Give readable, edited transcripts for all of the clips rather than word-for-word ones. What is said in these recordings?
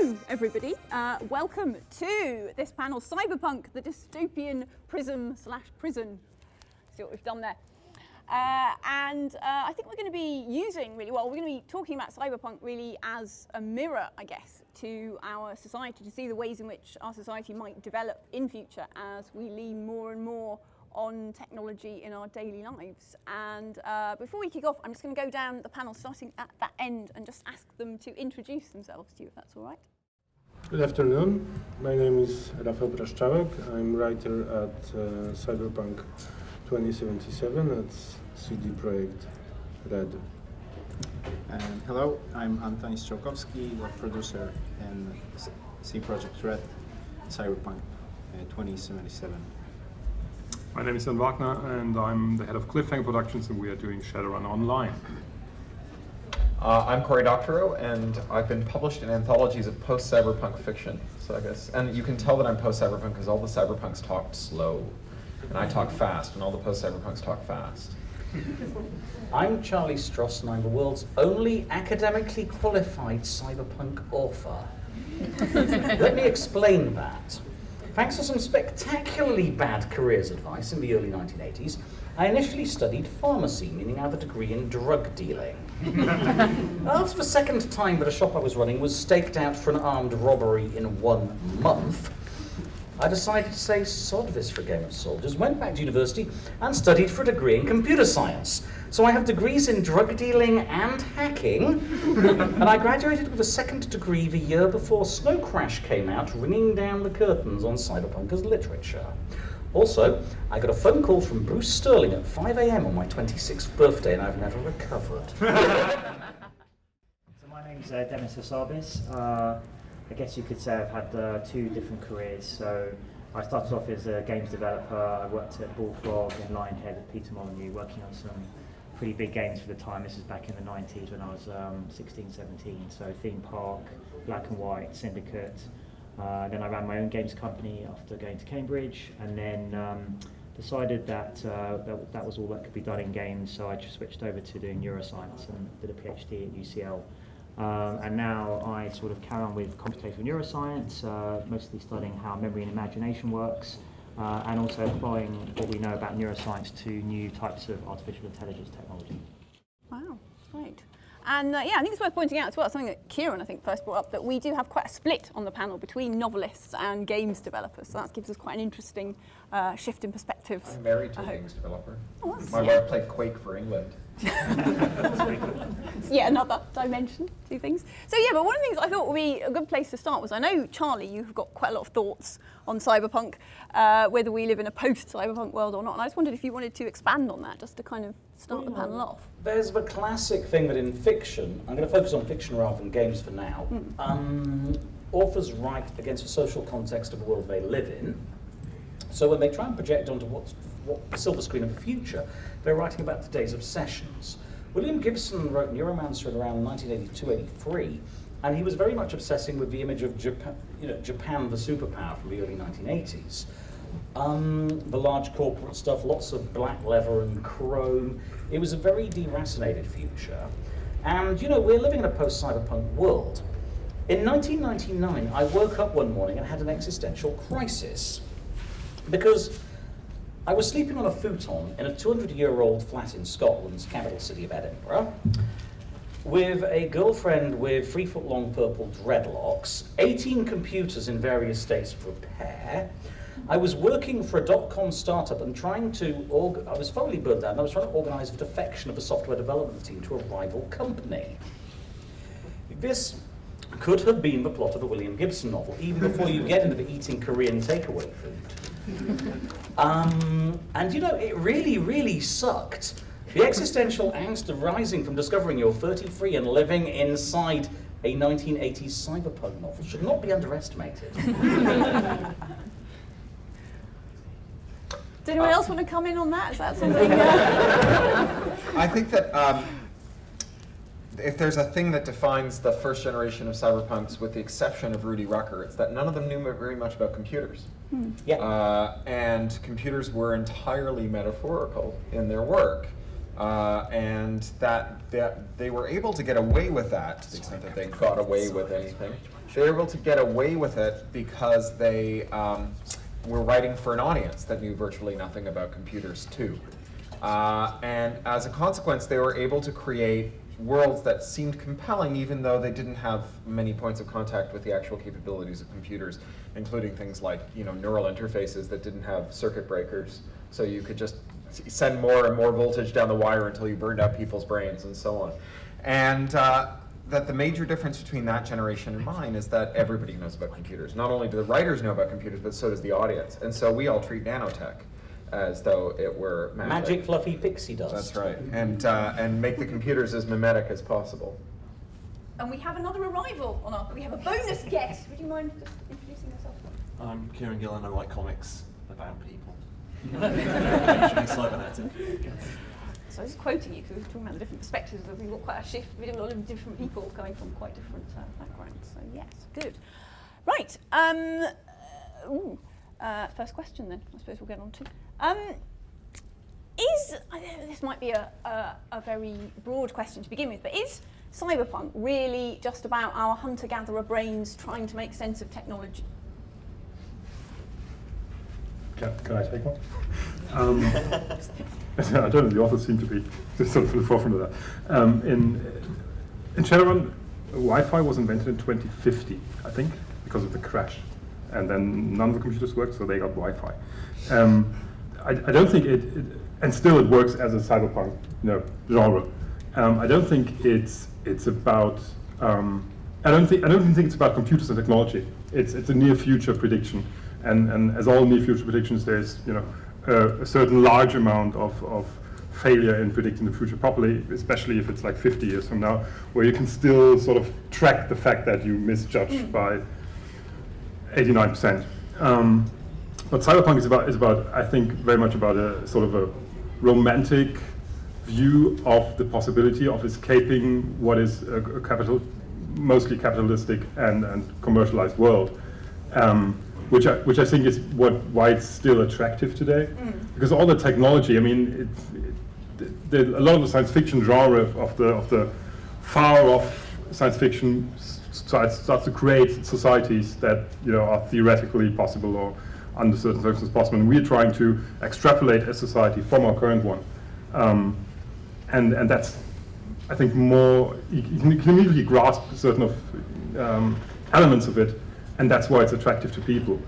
Hello, everybody. Welcome to this panel, Cyberpunk, the Dystopian Prism / prison. See what we've done there. I think we're going to be using we're going to be talking about Cyberpunk really as a mirror, I guess, to our society, to see the ways in which our society might develop in future as we lean more and more on technology in our daily lives. And before we kick off, I'm just going to go down the panel starting at that end and just ask them to introduce themselves to you, if that's all right. Good afternoon. My name is Rafel Praszczalek. I'm writer at Cyberpunk 2077 at CD Projekt Red. And hello, I'm Antoni Strzalkowski, the producer in CD Projekt Red, Cyberpunk 2077. My name is Wagner, and I'm the head of Cliffhanger Productions, and we are doing Shadowrun Online. I'm Cory Doctorow, and I've been published in anthologies of post-cyberpunk fiction. So I guess, and you can tell that I'm post-cyberpunk because all the cyberpunks talked slow, and I talk fast, and all the post-cyberpunks talk fast. I'm Charlie Stross, and I'm the world's only academically qualified cyberpunk author. Let me explain that. Thanks to some spectacularly bad careers advice in the early 1980s, I initially studied pharmacy, meaning I have a degree in drug dealing. After the second time that a shop I was running was staked out for an armed robbery in 1 month, I decided to say sod this for a game of soldiers, went back to university and studied for a degree in computer science. So I have degrees in drug dealing and hacking, and I graduated with a second degree the year before Snow Crash came out, ringing down the curtains on cyberpunk as literature. Also, I got a phone call from Bruce Sterling at 5 a.m. on my 26th birthday, and I've never recovered. So my name's Demis Hassabis. I guess you could say I've had 2 different careers. So I started off as a games developer. I worked at Bullfrog and Lionhead with Peter Molyneux, working on some pretty big games for the time. This is back in the 90s when I was 16, 17. So Theme Park, Black and White, Syndicate. Then I ran my own games company after going to Cambridge, and then decided that that was all that could be done in games. So I just switched over to doing neuroscience and did a PhD at UCL. And now I sort of carry on with computational neuroscience, mostly studying how memory and imagination works, and also applying what we know about neuroscience to new types of artificial intelligence technology. Wow, great. And yeah, I think it's worth pointing out as well, something that Kieron, I think, first brought up, that we do have quite a split on the panel between novelists and games developers. So that gives us quite an interesting shift in perspective. I'm married to a games developer. Oh, My wife played Quake for England. That's pretty cool. Yeah, another dimension to things. So yeah, but one of the things I thought would be a good place to start was, I know, Charlie, you've got quite a lot of thoughts on cyberpunk, whether we live in a post-cyberpunk world or not, and I just wondered if you wanted to expand on that, just to kind of start the panel off. There's the classic thing that in fiction, I'm going to focus on fiction rather than games for now, authors write against the social context of the world they live in. So when they try and project onto what the silver screen of the future, they're writing about today's obsessions. William Gibson wrote Neuromancer in around 1982-83, and he was very much obsessing with the image of Japan, Japan the superpower from the early 1980s. The large corporate stuff, lots of black leather and chrome. It was a very deracinated future. And, we're living in a post-cyberpunk world. In 1999, I woke up one morning and had an existential crisis. Because I was sleeping on a futon in a 200-year-old flat in Scotland's capital city of Edinburgh, with a girlfriend with 3-foot-long purple dreadlocks, 18 computers in various states of repair. I was working for a dot-com startup and I was thoroughly burnt out, and I was trying to organise the defection of the software development team to a rival company. This could have been the plot of a William Gibson novel, even before you get into the eating Korean takeaway food. It really, really sucked. The existential angst arising from discovering you're 33 and living inside a 1980s cyberpunk novel should not be underestimated. Does anyone else want to come in on that? Is that something? I think that if there's a thing that defines the first generation of cyberpunks, with the exception of Rudy Rucker, it's that none of them knew very much about computers. Yeah. And computers were entirely metaphorical in their work. and that they were able to get away with that, to the extent that they got away with anything. They were able to get away with it because they were writing for an audience that knew virtually nothing about computers too. And as a consequence, they were able to create worlds that seemed compelling even though they didn't have many points of contact with the actual capabilities of computers, including things like neural interfaces that didn't have circuit breakers, so you could just send more and more voltage down the wire until you burned out people's brains and so on. And that the major difference between that generation and mine is that everybody knows about computers. Not only do the writers know about computers, but so does the audience. And so we all treat nanotech as though it were magic. Magic, fluffy pixie dust. That's right. And make the computers as mimetic as possible. And we have another arrival on our. We have a bonus guest. Would you mind just introducing yourself? I'm Kieron Gillen. I write comics about people. Actually, cybernetic. So I was quoting you because we were talking about the different perspectives. We've got quite a shift. We have a lot of different people coming from quite different backgrounds. So yes, good. Right. First question then. I suppose we'll get on to. This might be a very broad question to begin with, but is cyberpunk really just about our hunter-gatherer brains trying to make sense of technology? Can I take one? I don't know, the authors seem to be sort of at the forefront of that. In Shadowrun, Wi-Fi was invented in 2050, I think, because of the crash. And then none of the computers worked, so they got Wi-Fi. I don't think and still it works as a cyberpunk genre. I don't think it's about. I don't think it's about computers and technology. It's a near future prediction, and as all near future predictions, there's a certain large amount of failure in predicting the future properly, especially if it's like 50 years from now, where you can still sort of track the fact that you misjudged by 89%. But cyberpunk is about, I think, very much about a sort of a romantic view of the possibility of escaping what is a mostly capitalistic and commercialized world, which I think is why it's still attractive today, because all the technology. I mean, a lot of the science fiction genre of the far off science fiction starts to create societies that are theoretically possible or under certain circumstances possible, and we're trying to extrapolate a society from our current one, and that's, I think, more you can immediately grasp certain of elements of it, and that's why it's attractive to people.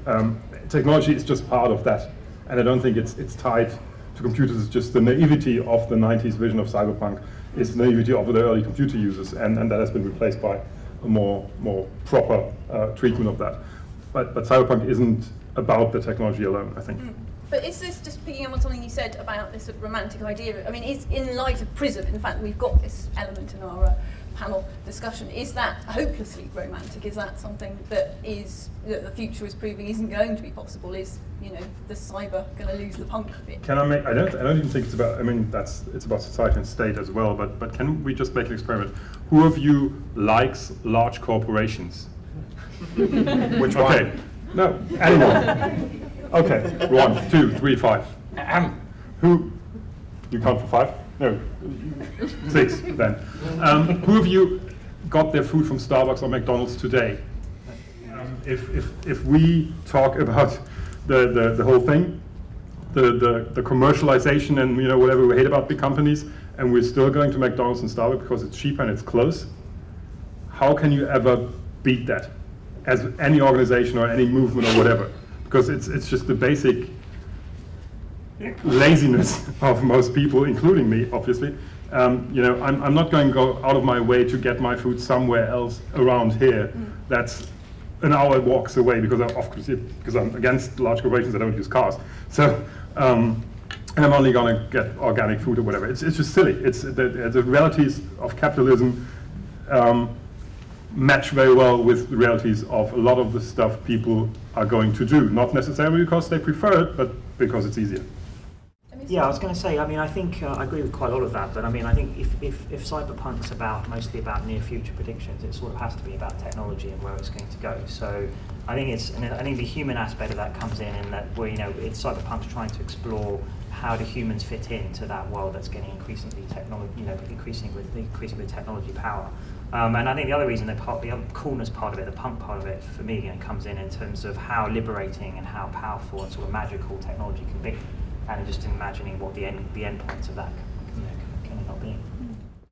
Technology is just part of that, and I don't think it's tied to computers. It's just the naivety of the 90s vision of cyberpunk is the naivety of the early computer users, and that has been replaced by a more proper treatment of that. But cyberpunk isn't about the technology alone, I think. But is this, just picking up on something you said about this romantic idea, I mean, is in light of Prism, in fact, we've got this element in our panel discussion, is that hopelessly romantic? Is that something that the future is proving isn't going to be possible? Is, the cyber going to lose the punk bit? Can I make, I don't even think it's about, it's about society and state as well, but can we just make an experiment? Who of you likes large corporations? Which one? Okay. No, anyone. Okay, 1, 2, 3, 5. Who? You count for 5? No, 6 then. Who of you got their food from Starbucks or McDonald's today? If we talk about the whole thing, the commercialization and whatever we hate about big companies, and we're still going to McDonald's and Starbucks because it's cheaper and it's close, how can you ever beat that as any organization or any movement or whatever? Because it's just the basic laziness of most people, including me, obviously. I'm not going to go out of my way to get my food somewhere else around here. That's an hour walks away because I'm against large corporations that don't use cars. So, and I'm only going to get organic food or whatever. It's just silly. It's the realities of capitalism match very well with the realities of a lot of the stuff people are going to do. Not necessarily because they prefer it, but because it's easier. Yeah, I was going to say, I think I agree with quite a lot of that, but I think if Cyberpunk's mostly about near future predictions, it sort of has to be about technology and where it's going to go. So I think the human aspect of that comes in that where it's Cyberpunk's trying to explore how do humans fit into that world that's getting increasingly increasing with technology power. And I think the other reason, the other coolness part of it, the punk part of it, for me, comes in terms of how liberating and how powerful and sort of magical technology can be, and just imagining what the end points of that can end up being.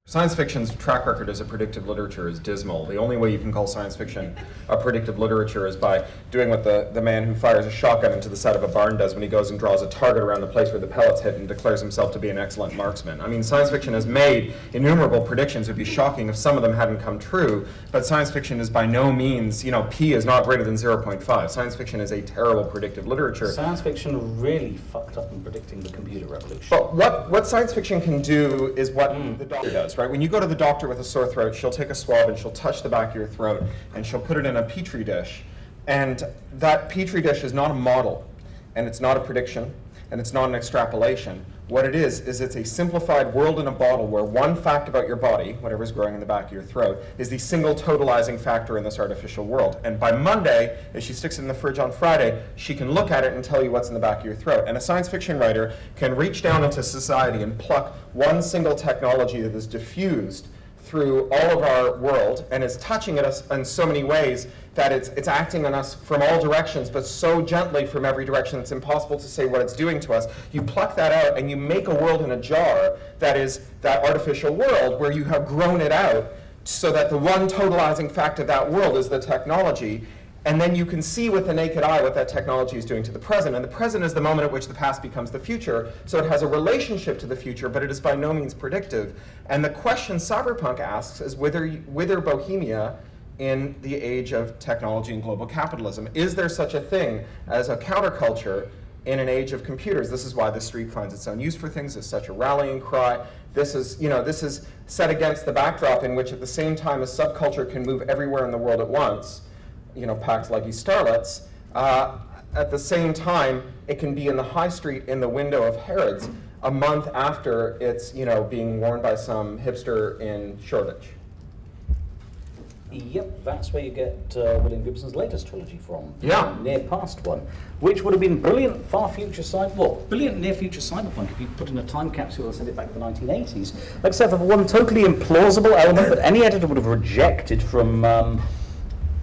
Science fiction's track record as a predictive literature is dismal. The only way you can call science fiction a predictive literature is by doing what the man who fires a shotgun into the side of a barn does when he goes and draws a target around the place where the pellets hit and declares himself to be an excellent marksman. I mean, science fiction has made innumerable predictions. It would be shocking if some of them hadn't come true, but science fiction is by no means, P is not greater than 0.5. Science fiction is a terrible predictive literature. Science fiction really fucked up in predicting the computer revolution. But what science fiction can do is what the doctor does. Right? When you go to the doctor with a sore throat, she'll take a swab and she'll touch the back of your throat and she'll put it in a petri dish. And that petri dish is not a model, and it's not a prediction, and it's not an extrapolation. What it is it's a simplified world in a bottle where one fact about your body, whatever's growing in the back of your throat, is the single totalizing factor in this artificial world. And by Monday, if she sticks it in the fridge on Friday, she can look at it and tell you what's in the back of your throat. And a science fiction writer can reach down into society and pluck one single technology that is diffused through all of our world and is touching at us in so many ways that it's acting on us from all directions, but so gently from every direction it's impossible to say what it's doing to us. You pluck that out and you make a world in a jar that is that artificial world where you have grown it out so that the one totalizing fact of that world is the technology. And then you can see with the naked eye what that technology is doing to the present. And the present is the moment at which the past becomes the future. So it has a relationship to the future, but it is by no means predictive. And the question Cyberpunk asks is whether Bohemia in the age of technology and global capitalism. Is there such a thing as a counterculture in an age of computers? This is why the street finds its own use for things. It's such a rallying cry. This is set against the backdrop in which at the same time a subculture can move everywhere in the world at once, packed like these starlets, at the same time it can be in the high street in the window of Harrods a month after it's being worn by some hipster in Shoreditch. Yep, that's where you get William Gibson's latest trilogy from. Yeah. Near past one, which would have been brilliant brilliant near future cyberpunk if you put in a time capsule and sent it back to the 1980s, except for one totally implausible element that any editor would have rejected from,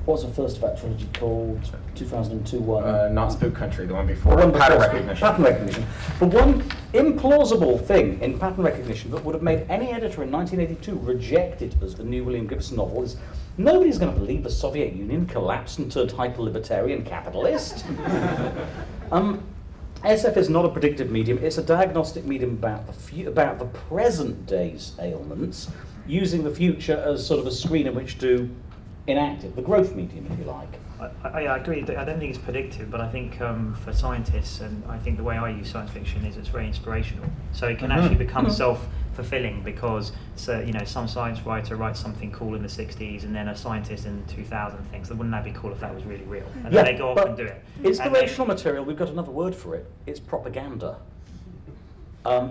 what was the first of that trilogy called? 2002 one? Not Spook Country, the one before. Pattern recognition. But one implausible thing in pattern recognition that would have made any editor in 1982 reject it as the new William Gibson novel is nobody's going to believe the Soviet Union collapsed and turned hyper-libertarian capitalist. SF is not a predictive medium, it's a diagnostic medium about the present day's ailments, using the future as sort of a screen in which to enact it, the growth medium, if you like. I agree. I don't think it's predictive, but I think for scientists, and I think the way I use science fiction is it's very inspirational. So it can actually become self-fulfilling because some science writer writes something cool in the 60s, and then a scientist in 2000 thinks, wouldn't that be cool if that was really real? And then they go off and do it. Inspirational material, we've got another word for it. It's propaganda.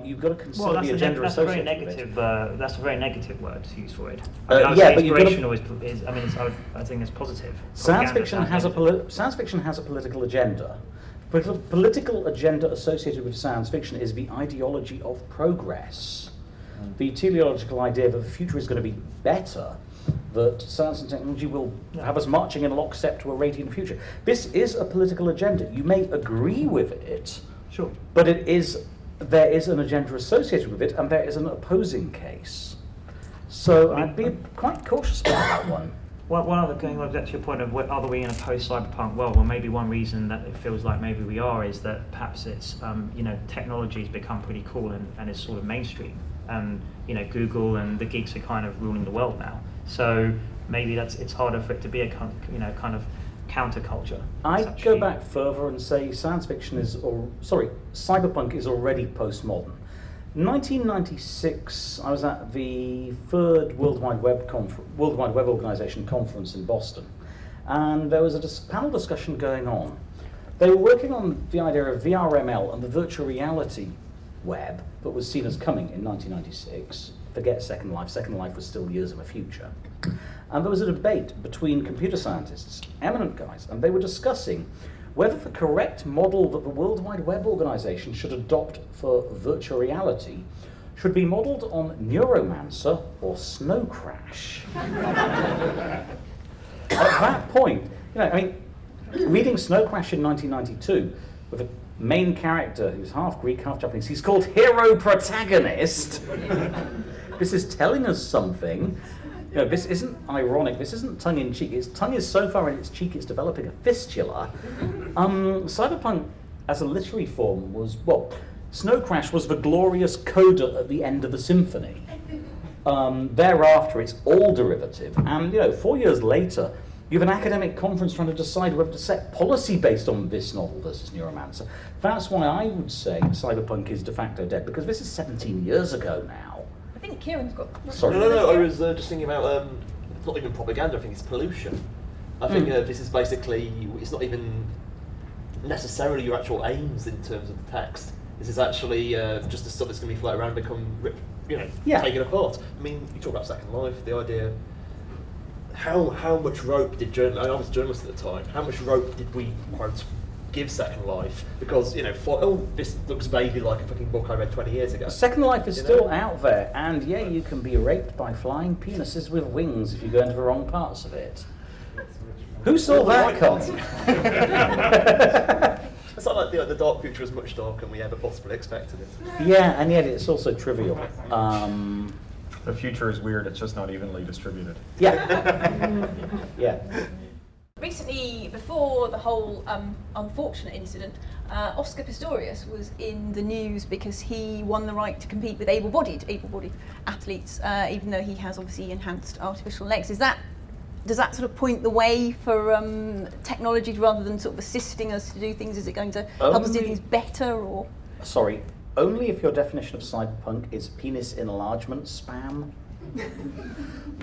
You've got to consider the agenda associated with it. That's a very negative word to use for it. But inspirational I think it's positive. Science fiction has a political agenda. Political agenda associated with science fiction is the ideology of progress. The teleological idea that the future is going to be better, that science and technology will have us marching in lockstep to a radiant future. This is a political agenda. You may agree with it, sure, but there is an agenda associated with it, and there is an opposing case. So I'd be quite cautious about that one. One other going back to your point of are we in a post-cyberpunk world? Well, maybe one reason that it feels like maybe we are is that perhaps it's technology's become pretty cool and is sort of mainstream. Google and the geeks are kind of ruling the world now. So maybe it's harder for it to be a kind of counterculture. I'd go back further and say cyberpunk is already postmodern. 1996, I was at the third World Wide Web Organization conference in Boston, and there was a panel discussion going on. They were working on the idea of VRML and the virtual reality web that was seen as coming in 1996. Forget Second Life. Second Life was still years in the future. And there was a debate between computer scientists, eminent guys, and they were discussing whether the correct model that the World Wide Web Organization should adopt for virtual reality should be modeled on Neuromancer or Snow Crash. At that point, reading Snow Crash in 1992 with a main character who's half Greek, half Japanese, he's called Hero Protagonist. This is telling us something. This isn't ironic, this isn't tongue-in-cheek. Its tongue is so far in its cheek it's developing a fistula. Cyberpunk, as a literary form, was, Snow Crash was the glorious coda at the end of the symphony. Thereafter, it's all derivative. And, 4 years later, you have an academic conference trying to decide whether to set policy based on this novel versus Neuromancer. That's why I would say Cyberpunk is de facto dead, because this is 17 years ago now. I think Kieron's got... Sorry. No, I was just thinking about, it's not even propaganda, I think it's pollution. I think this is basically, it's not even necessarily your actual aims in terms of the text. This is actually just the stuff that's going to be floating around and become, taken apart. I mean, you talk about Second Life, the idea, how much rope did I was a journalist at the time, how much rope did we, quote, give Second Life? Because, this looks vaguely like a fucking book I read 20 years ago. Second Life is still out there, and you can be raped by flying penises with wings if you go into the wrong parts of it. Who saw that coming? It's not like the dark future is much darker than we ever possibly expected it. Yeah, and yet it's also trivial. The future is weird, it's just not evenly distributed. Yeah. Yeah. Recently, before the whole unfortunate incident, Oscar Pistorius was in the news because he won the right to compete with able-bodied athletes, even though he has obviously enhanced artificial legs. Does that sort of point the way for technology rather than sort of assisting us to do things? Is it going to help us do things better, or? Sorry, only if your definition of cyberpunk is penis enlargement spam.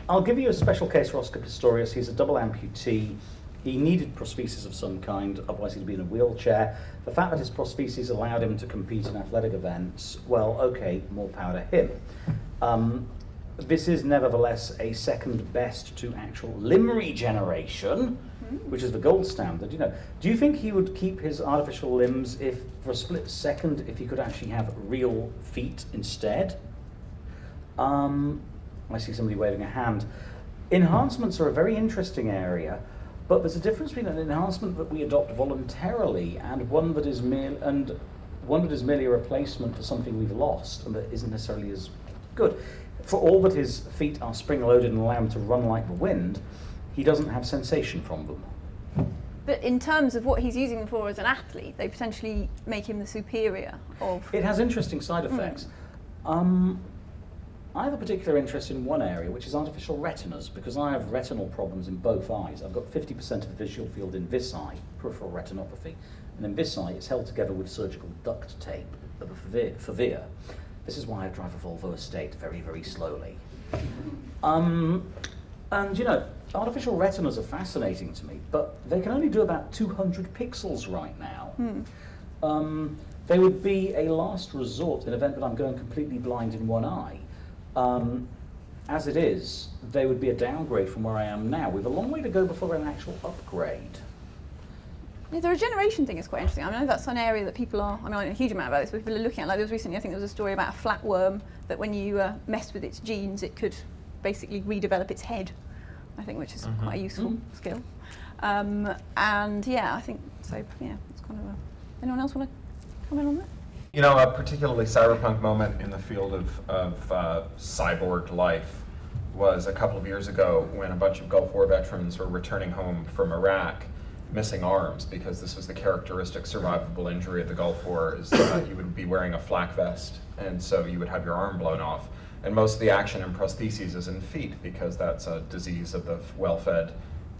I'll give you a special case for Oscar Pistorius. He's a double amputee. He needed prosthesis of some kind, otherwise he'd be in a wheelchair. The fact that his prosthesis allowed him to compete in athletic events, well, okay, more power to him. This is nevertheless a second best to actual limb regeneration, which is the gold standard. Do you think he would keep his artificial limbs if, for a split second, if he could actually have real feet instead? I see somebody waving a hand. Enhancements are a very interesting area, but there's a difference between an enhancement that we adopt voluntarily and one that is merely a replacement for something we've lost and that isn't necessarily as good. For all that his feet are spring-loaded and allow him to run like the wind, he doesn't have sensation from them. But in terms of what he's using them for as an athlete, they potentially make him the superior of... It has interesting side effects. I have a particular interest in one area, which is artificial retinas, because I have retinal problems in both eyes. I've got 50% of the visual field in this eye, peripheral retinopathy, and in this eye it's held together with surgical duct tape of a fovea. This is why I drive a Volvo Estate very, very slowly. And artificial retinas are fascinating to me, but they can only do about 200 pixels right now. They would be a last resort in the event that I'm going completely blind in one eye. As it is, they would be a downgrade from where I am now, with a long way to go before an actual upgrade. Yeah, the regeneration thing is quite interesting. I know that's an area that people are, I know a huge amount about this, but people are looking at. Like there was recently, I think there was a story about a flatworm that when you messed with its genes, it could basically redevelop its head, I think, which is quite a useful skill. And yeah, I think so. Yeah, it's kind of a. Anyone else want to comment on that? A particularly cyberpunk moment in the field of cyborg life was a couple of years ago when a bunch of Gulf War veterans were returning home from Iraq, missing arms, because this was the characteristic survivable injury of the Gulf War, is that you would be wearing a flak vest, and so you would have your arm blown off. And most of the action in prostheses is in feet, because that's a disease of the well-fed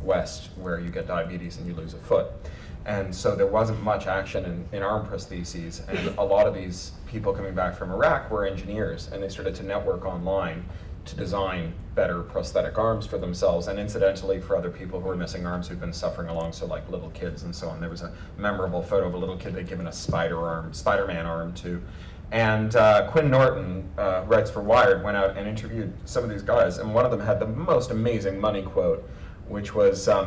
West where you get diabetes and you lose a foot. And so there wasn't much action in arm prostheses, and a lot of these people coming back from Iraq were engineers, and they started to network online to design better prosthetic arms for themselves, and incidentally for other people who are missing arms who've been suffering along, so like little kids and so on. There was a memorable photo of a little kid they'd given a Spider-Man arm to. And Quinn Norton, who writes for Wired, went out and interviewed some of these guys, and one of them had the most amazing money quote, which was, I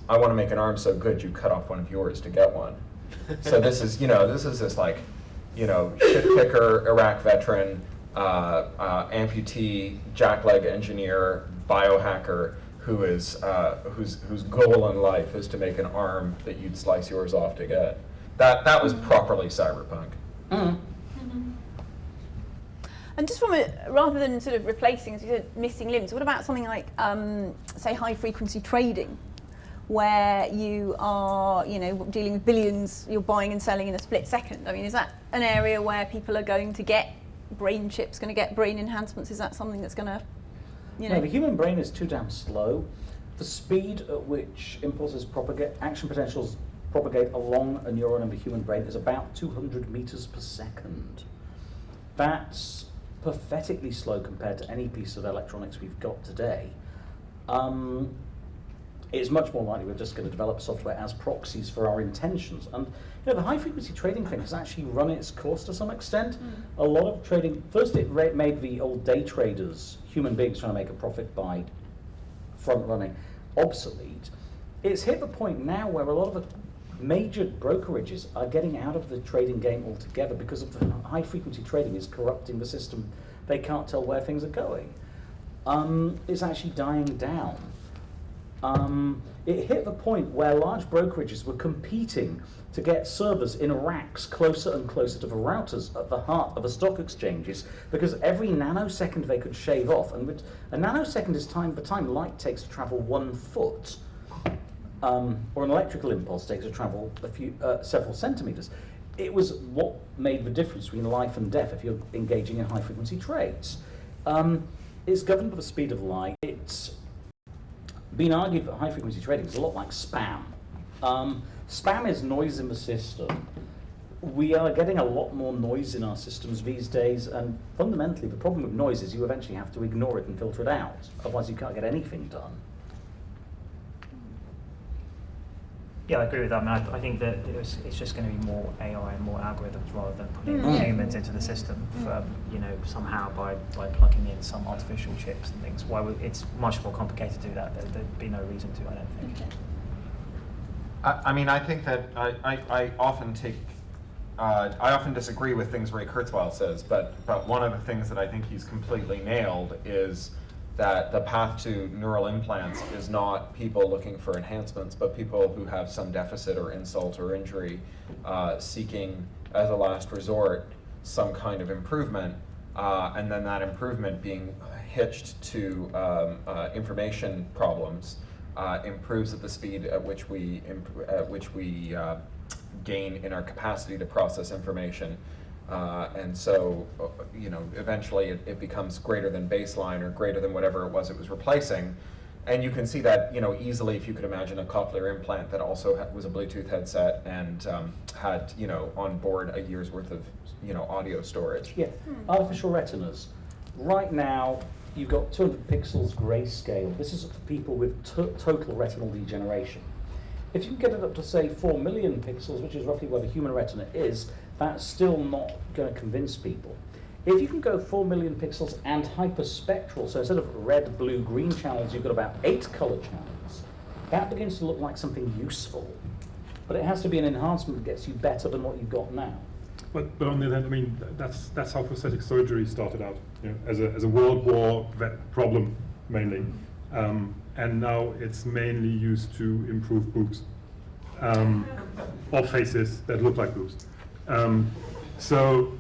want to make an arm so good you cut off one of yours to get one. So this is this like, shit picker, Iraq veteran, amputee, jackleg engineer, biohacker, who is whose goal in life is to make an arm that you'd slice yours off to get. That was properly cyberpunk. And just rather than sort of replacing, as you said, missing limbs, what about something like, say, high-frequency trading, where you are, dealing with billions, you're buying and selling in a split second? I mean, is that an area where people are going to get brain chips, going to get brain enhancements? Is that something that's going to, No, the human brain is too damn slow. The speed at which impulses propagate, action potentials propagate along a neuron in the human brain is about 200 meters per second. That's pathetically slow compared to any piece of electronics we've got today. It's much more likely we're just going to develop software as proxies for our intentions. And the high-frequency trading thing has actually run its course to some extent. A lot of trading, first it made the old day traders, human beings trying to make a profit by front-running, obsolete. It's hit the point now where a lot of the major brokerages are getting out of the trading game altogether because of the high-frequency trading is corrupting the system. They can't tell where things are going. It's actually dying down. It hit the point where large brokerages were competing to get servers in racks closer and closer to the routers at the heart of the stock exchanges, because every nanosecond they could shave off, and a nanosecond is the time light takes to travel 1 foot, or an electrical impulse takes to travel several centimeters. It was what made the difference between life and death if you're engaging in high-frequency trades. It's governed by the speed of light. It's been argued that high-frequency trading is a lot like spam. Spam is noise in the system. We are getting a lot more noise in our systems these days, and fundamentally the problem with noise is you eventually have to ignore it and filter it out, otherwise you can't get anything done. Yeah, I agree with that. I mean, I think that it's just going to be more AI and more algorithms rather than putting humans into the system for, somehow by plugging in some artificial chips and things. It's much more complicated to do that. There'd be no reason to, I don't think. Okay. I think that I often disagree with things Ray Kurzweil says, but one of the things that I think he's completely nailed is that the path to neural implants is not people looking for enhancements, but people who have some deficit or insult or injury seeking, as a last resort, some kind of improvement, and then that improvement being hitched to information problems improves at the speed at which we gain in our capacity to process information. And so, eventually it becomes greater than baseline or greater than whatever it was replacing. And you can see that, easily if you could imagine a cochlear implant that also was a Bluetooth headset and had, on board a year's worth of, audio storage. Yeah, artificial retinas. Right now, you've got 200 pixels grayscale. This is for people with total retinal degeneration. If you can get it up to, say, 4 million pixels, which is roughly where the human retina is, that's still not going to convince people. If you can go 4 million pixels and hyperspectral, so instead of red, blue, green channels, you've got about 8 color channels, that begins to look like something useful. But it has to be an enhancement that gets you better than what you've got now. But on the other hand, I mean, that's how prosthetic surgery started out, as a World War problem mainly, and now it's mainly used to improve boobs, or faces that look like boobs. So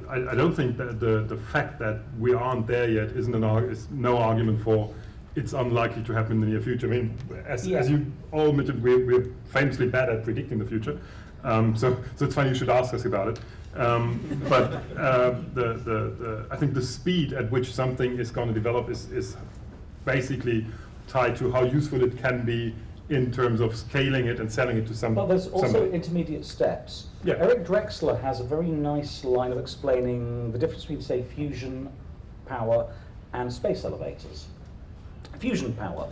I don't think that the fact that we aren't there yet is no argument for it's unlikely to happen in the near future. I mean, as you all admitted, we're famously bad at predicting the future. So it's funny you should ask us about it. But I think the speed at which something is going to develop is basically tied to how useful it can be in terms of scaling it and selling it to somebody. But there's also intermediate steps. Yeah. Eric Drexler has a very nice line of explaining the difference between, say, fusion power and space elevators. Fusion power.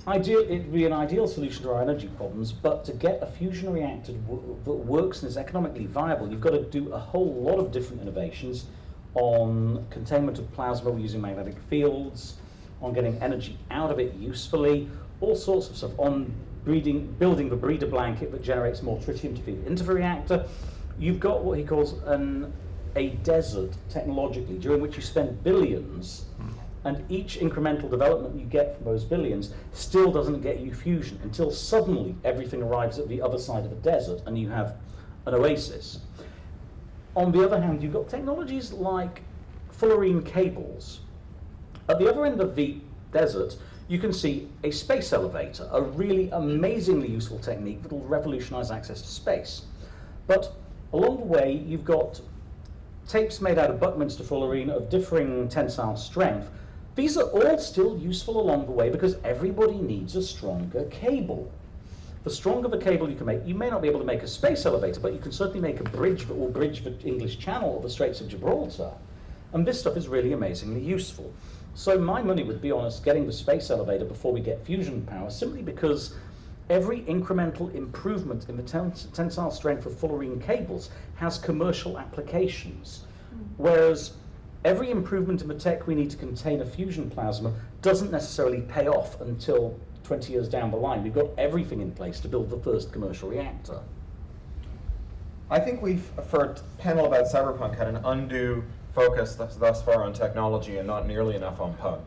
It would be an ideal solution to our energy problems, but to get a fusion reactor that works and is economically viable, you've got to do a whole lot of different innovations on containment of plasma using magnetic fields, on getting energy out of it usefully, all sorts of stuff, on building the breeder blanket that generates more tritium to feed into the reactor. You've got what he calls a desert, technologically, during which you spend billions, and each incremental development you get from those billions still doesn't get you fusion until suddenly everything arrives at the other side of the desert and you have an oasis. On the other hand, you've got technologies like fullerene cables. At the other end of the desert, you can see a space elevator, a really amazingly useful technique that will revolutionize access to space. But along the way, you've got tapes made out of Buckminster fullerene of differing tensile strength. These are all still useful along the way because everybody needs a stronger cable. The stronger the cable you can make, you may not be able to make a space elevator, but you can certainly make a bridge that will bridge the English Channel or the Straits of Gibraltar. And this stuff is really amazingly useful. So my money would be on us getting the space elevator before we get fusion power, simply because every incremental improvement in the tensile strength of fullerene cables has commercial applications, whereas every improvement in the tech we need to contain a fusion plasma doesn't necessarily pay off until 20 years down the line. We've got everything in place to build the first commercial reactor. I think we've, for a panel about Cyberpunk, had an undue focus thus far on technology and not nearly enough on punk.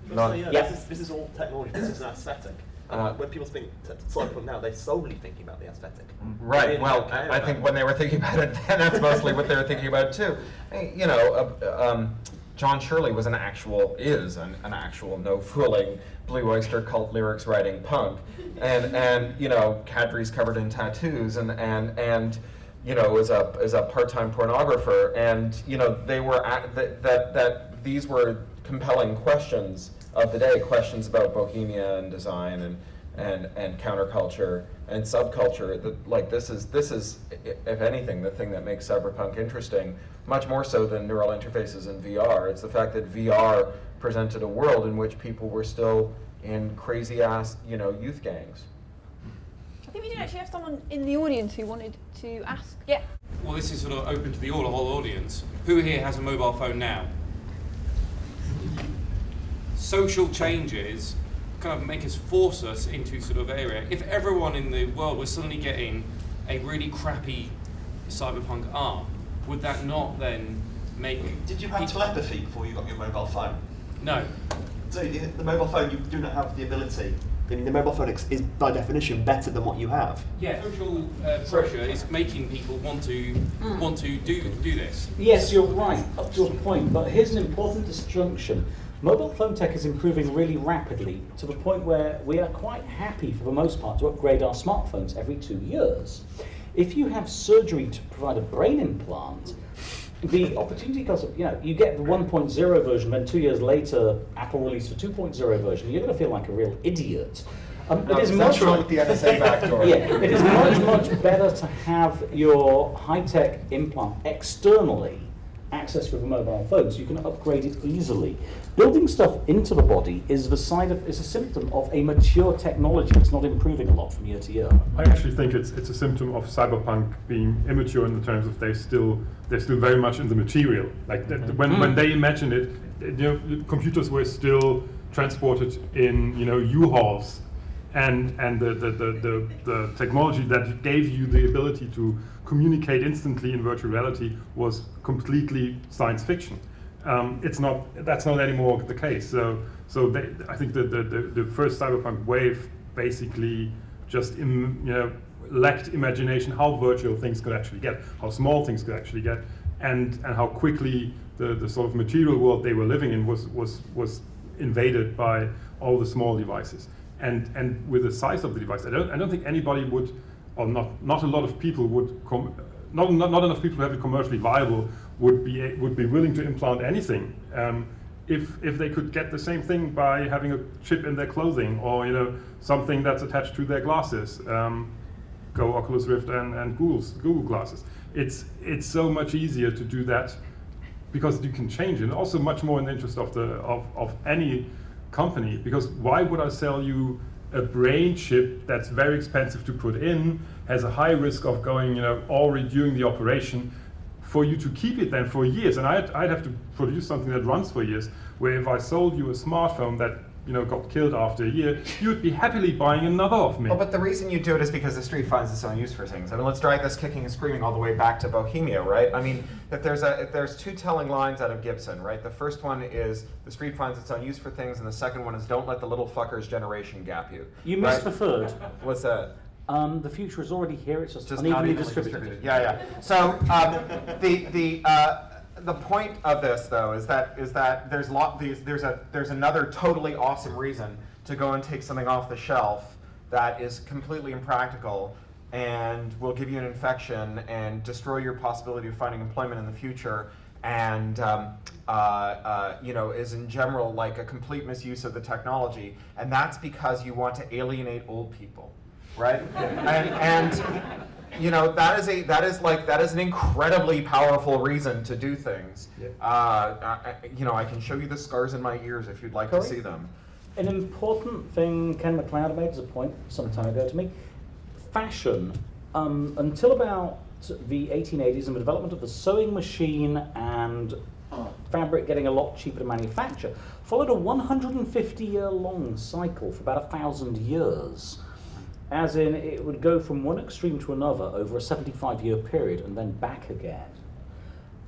This is all technology, this is an aesthetic. When people think Cyberpunk now, they're solely thinking about the aesthetic. Right, well, I think when they were thinking about it then, that's mostly what they were thinking about too. You know, John Shirley was an actual no-fooling Blue Oyster Cult lyrics writing punk. And you know, Kadri's covered in tattoos and you know, is a part-time pornographer, and you know, they were that these were compelling questions of the day, questions about bohemia and design and counterculture and subculture. That, like, this is if anything the thing that makes cyberpunk interesting, much more so than neural interfaces and VR. It's the fact that VR presented a world in which people were still in crazy ass, you know, youth gangs. I think we did actually have someone in the audience who wanted to ask. Yeah. Well, this is sort of open to the whole audience. Who here has a mobile phone now? Social changes kind of force us into sort of area. If everyone in the world was suddenly getting a really crappy cyberpunk arm, would that not then make... Did you have telepathy before you got your mobile phone? No. So the mobile phone, you do not have the ability. I mean, the mobile phone is by definition better than what you have. Yeah, social pressure is making people want to do this. Yes, you're right, up to a point, but here's an important disjunction. Mobile phone tech is improving really rapidly to the point where we are quite happy, for the most part, to upgrade our smartphones every 2 years. If you have surgery to provide a brain implant, the opportunity cost of, you know, you get the 1.0 version, then 2 years later, Apple released the 2.0 version, you're going to feel like a real idiot. It is much wrong with the NSA backdoor. Yeah, it is much better to have your high-tech implant externally accessed with a mobile phone, so you can upgrade it easily. Building stuff into the body is a symptom of a mature technology that's not improving a lot from year to year. I actually think it's a symptom of cyberpunk being immature in the terms of they're still very much in the material. Like when they imagined it, you know, computers were still transported in, you know, U-Hauls, and the technology that gave you the ability to communicate instantly in virtual reality was completely science fiction. That's not anymore the case. So I think the first cyberpunk wave basically just lacked imagination how virtual things could actually get, how small things could actually get, and how quickly the sort of material world they were living in was invaded by all the small devices. And with the size of the device, I don't think anybody would, or not a lot of people would, not enough people who have it commercially viable would be willing to implant anything if they could get the same thing by having a chip in their clothing, or, you know, something that's attached to their glasses. Go Oculus Rift and Google glasses. It's so much easier to do that because you can change it, and also much more in the interest of any company, because why would I sell you a brain chip that's very expensive to put in, has a high risk of going, you know, already during the operation, for you to keep it then for years. And I'd have to produce something that runs for years, where if I sold you a smartphone that got killed after a year, you'd be happily buying another of me. Well, but the reason you do it is because the street finds its own use for things. I mean, let's drag this kicking and screaming all the way back to Bohemia, right? I mean, if there's two telling lines out of Gibson, right? The first one is the street finds its own use for things, and the second one is don't let the little fuckers generation gap you. You missed the third. What's that? The future is already here. It's just not unevenly evenly distributed. Yeah. So the point of this, though, is that there's another totally awesome reason to go and take something off the shelf that is completely impractical and will give you an infection and destroy your possibility of finding employment in the future, and is in general like a complete misuse of the technology, and that's because you want to alienate old people, right? and that is an incredibly powerful reason to do things. Yeah. I can show you the scars in my ears if you'd like to see them. An important thing Ken MacLeod made as a point some time ago to me: fashion, until about the 1880s and the development of the sewing machine and fabric getting a lot cheaper to manufacture, followed a 150-year-long cycle for about 1,000 years. As in, it would go from one extreme to another over a 75-year period and then back again.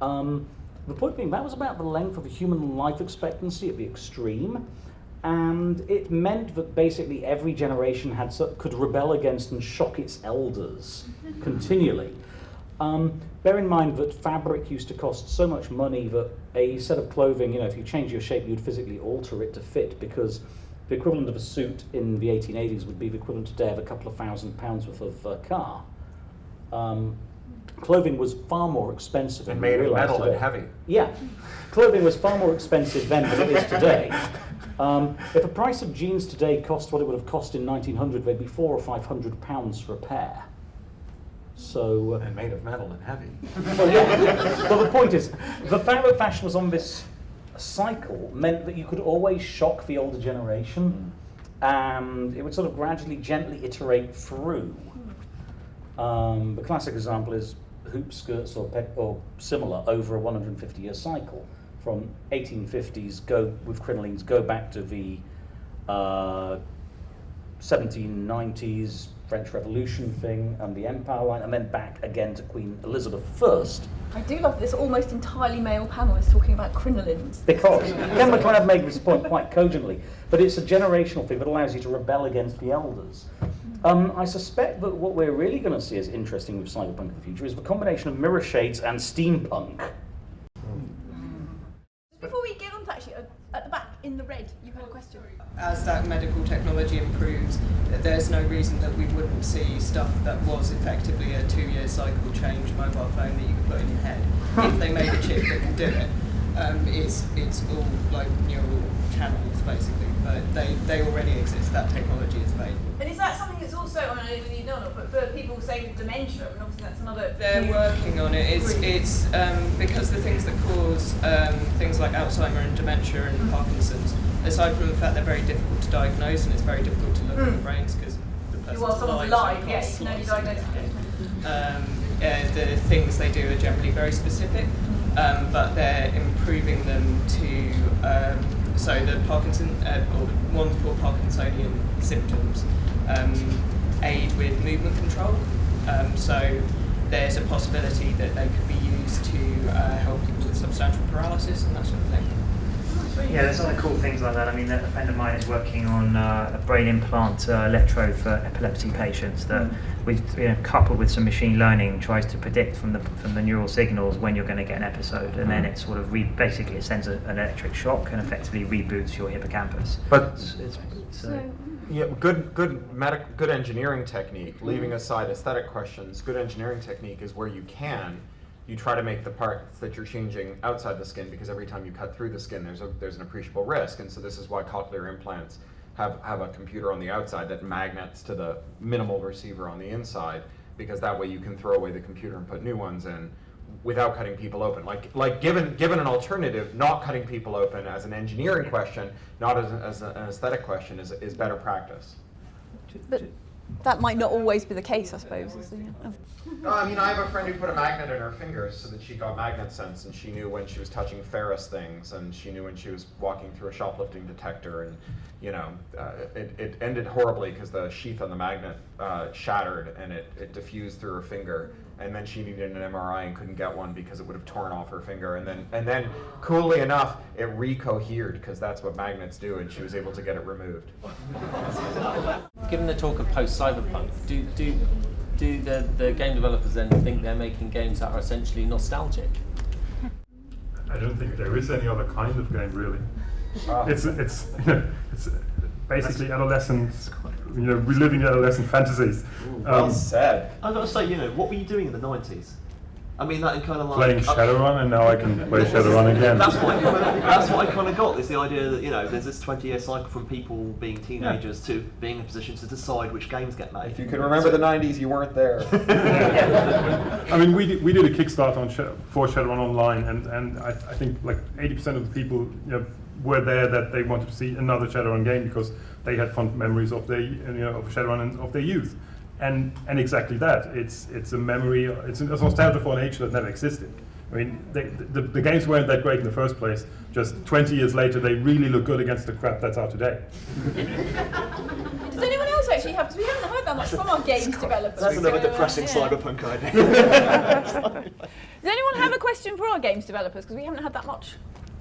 The point being, that was about the length of a human life expectancy at the extreme, and it meant that basically every generation could rebel against and shock its elders continually. Bear in mind that fabric used to cost so much money that a set of clothing, if you change your shape, you'd physically alter it to fit, because the equivalent of a suit in the 1880s would be the equivalent today of a couple of £1,000 worth of a car. Clothing was far more expensive. And made of metal and heavy. Yeah, clothing was far more expensive then than it is today. If the price of jeans today cost what it would have cost in 1900, they'd be £400 or £500 for a pair. So and made of metal and heavy. Well, the point is, the fact that fashion was on this cycle meant that you could always shock the older generation, and it would sort of gradually, gently iterate through. The classic example is hoop skirts or similar over a 150-year cycle. From 1850s, with crinolines, go back to the 1790s French Revolution thing and the Empire line, and then back again to Queen Elizabeth I. I do love this almost entirely male panel is talking about crinolines. Because Ken MacLeod made this point quite cogently, but it's a generational thing that allows you to rebel against the elders. I suspect that what we're really going to see as interesting with cyberpunk in the future is the combination of mirror shades and steampunk. Before we get on to actually, at the back, in the red, you had a question. As that medical technology improves, there's no reason that we wouldn't see stuff that was effectively a 2-year cycle change mobile phone that you could put in your head. If they made a chip that could do it, it's all like neural channels basically, but they already exist. That technology is available. And is that something that's also, I don't know whether you know or not, but for people say with dementia, and obviously that's another... They're working on it. It's because the things that cause things like Alzheimer and dementia and Parkinson's, aside from the fact they're very difficult to diagnose and it's very difficult to look at the brains because the person's alive, yeah, you can only diagnose it. The things they do are generally very specific, but they're improving them to so the Parkinson or ones for Parkinsonian symptoms aid with movement control. So there's a possibility that they could be used to help people with substantial paralysis and that sort of thing. Yeah, there's other cool things like that. I mean, a friend of mine is working on a brain implant electrode for epilepsy patients that, coupled with some machine learning, tries to predict from the neural signals when you're going to get an episode, and then it sort of basically it sends an electric shock and effectively reboots your hippocampus. But yeah, good engineering technique. Leaving aside aesthetic questions, good engineering technique is where you try to make the parts that you're changing outside the skin, because every time you cut through the skin, there's an appreciable risk, and so this is why cochlear implants have a computer on the outside that magnets to the minimal receiver on the inside, because that way you can throw away the computer and put new ones in without cutting people open. Like given an alternative, not cutting people open as an engineering question, not as an aesthetic question, is better practice. But that might not always be the case, I suppose. I mean, I have a friend who put a magnet in her fingers so that she got magnet sense, and she knew when she was touching ferrous things, and she knew when she was walking through a shoplifting detector, and it ended horribly because the sheath on the magnet shattered and it diffused through her finger, and then she needed an MRI and couldn't get one because it would have torn off her finger, and then coolly enough it recohered because that's what magnets do, and she was able to get it removed. Given the talk of post-cyberpunk, do the game developers then think they're making games that are essentially nostalgic? I don't think there is any other kind of game really. It's basically adolescent, reliving adolescent fantasies. Well said. I've got to say, what were you doing in the 90s? I mean, that kind of like playing Shadowrun, and now I can play Shadowrun again. That's what I kind of got. Is the idea that there's this 20-year cycle from people being teenagers to being in a position to decide which games get made. If you can remember the 90s, you weren't there. I mean, we did a Kickstarter for Shadowrun Online, and I think like 80% of the people were there that they wanted to see another Shadowrun game because they had fond memories of their of Shadowrun and of their youth. And exactly that. It's a memory. It's a nostalgia for an age that never existed. I mean, the games weren't that great in the first place. Just 20 years later, they really look good against the crap that's out today. Does anyone else actually have? Because we haven't heard that much from our games developers. That's another depressing cyberpunk idea. Does anyone have a question for our games developers? Because we haven't had that much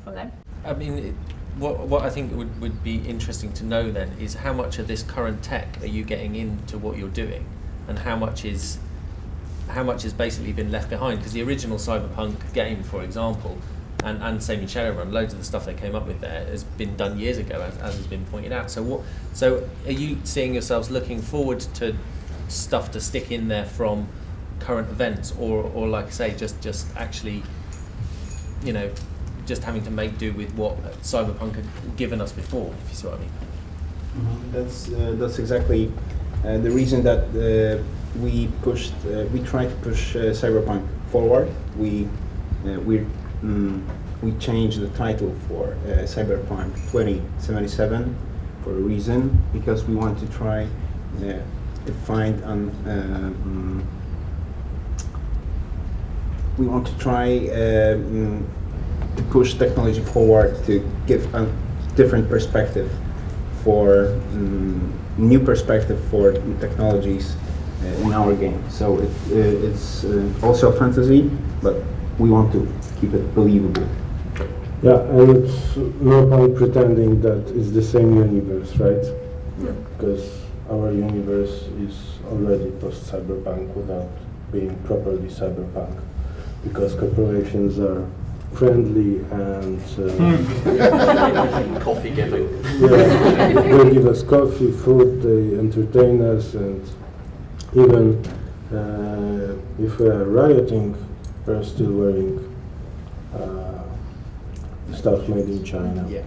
from them. I mean, what I think would be interesting to know then is how much of this current tech are you getting into what you're doing, and how much has basically been left behind? Because the original Cyberpunk game, for example, and same in Shadowrun, loads of the stuff they came up with there has been done years ago, as has been pointed out. So are you seeing yourselves looking forward to stuff to stick in there from current events, or like I say, just actually, just having to make do with what Cyberpunk had given us before, if you see what I mean? That's exactly the reason that we tried to push Cyberpunk forward. We changed the title for Cyberpunk 2077 for a reason, because we want to try to find to push technology forward, to give a different perspective new perspective for technologies in our game. So it's also a fantasy, but we want to keep it believable. Yeah, and it's no point pretending that it's the same universe, right? Yeah. Because our universe is already post-cyberpunk without being properly cyberpunk, because corporations are friendly and coffee giving. Yeah, they give us coffee, food, they entertain us, and even if we are rioting, we're still wearing stuff made in China. Yeah.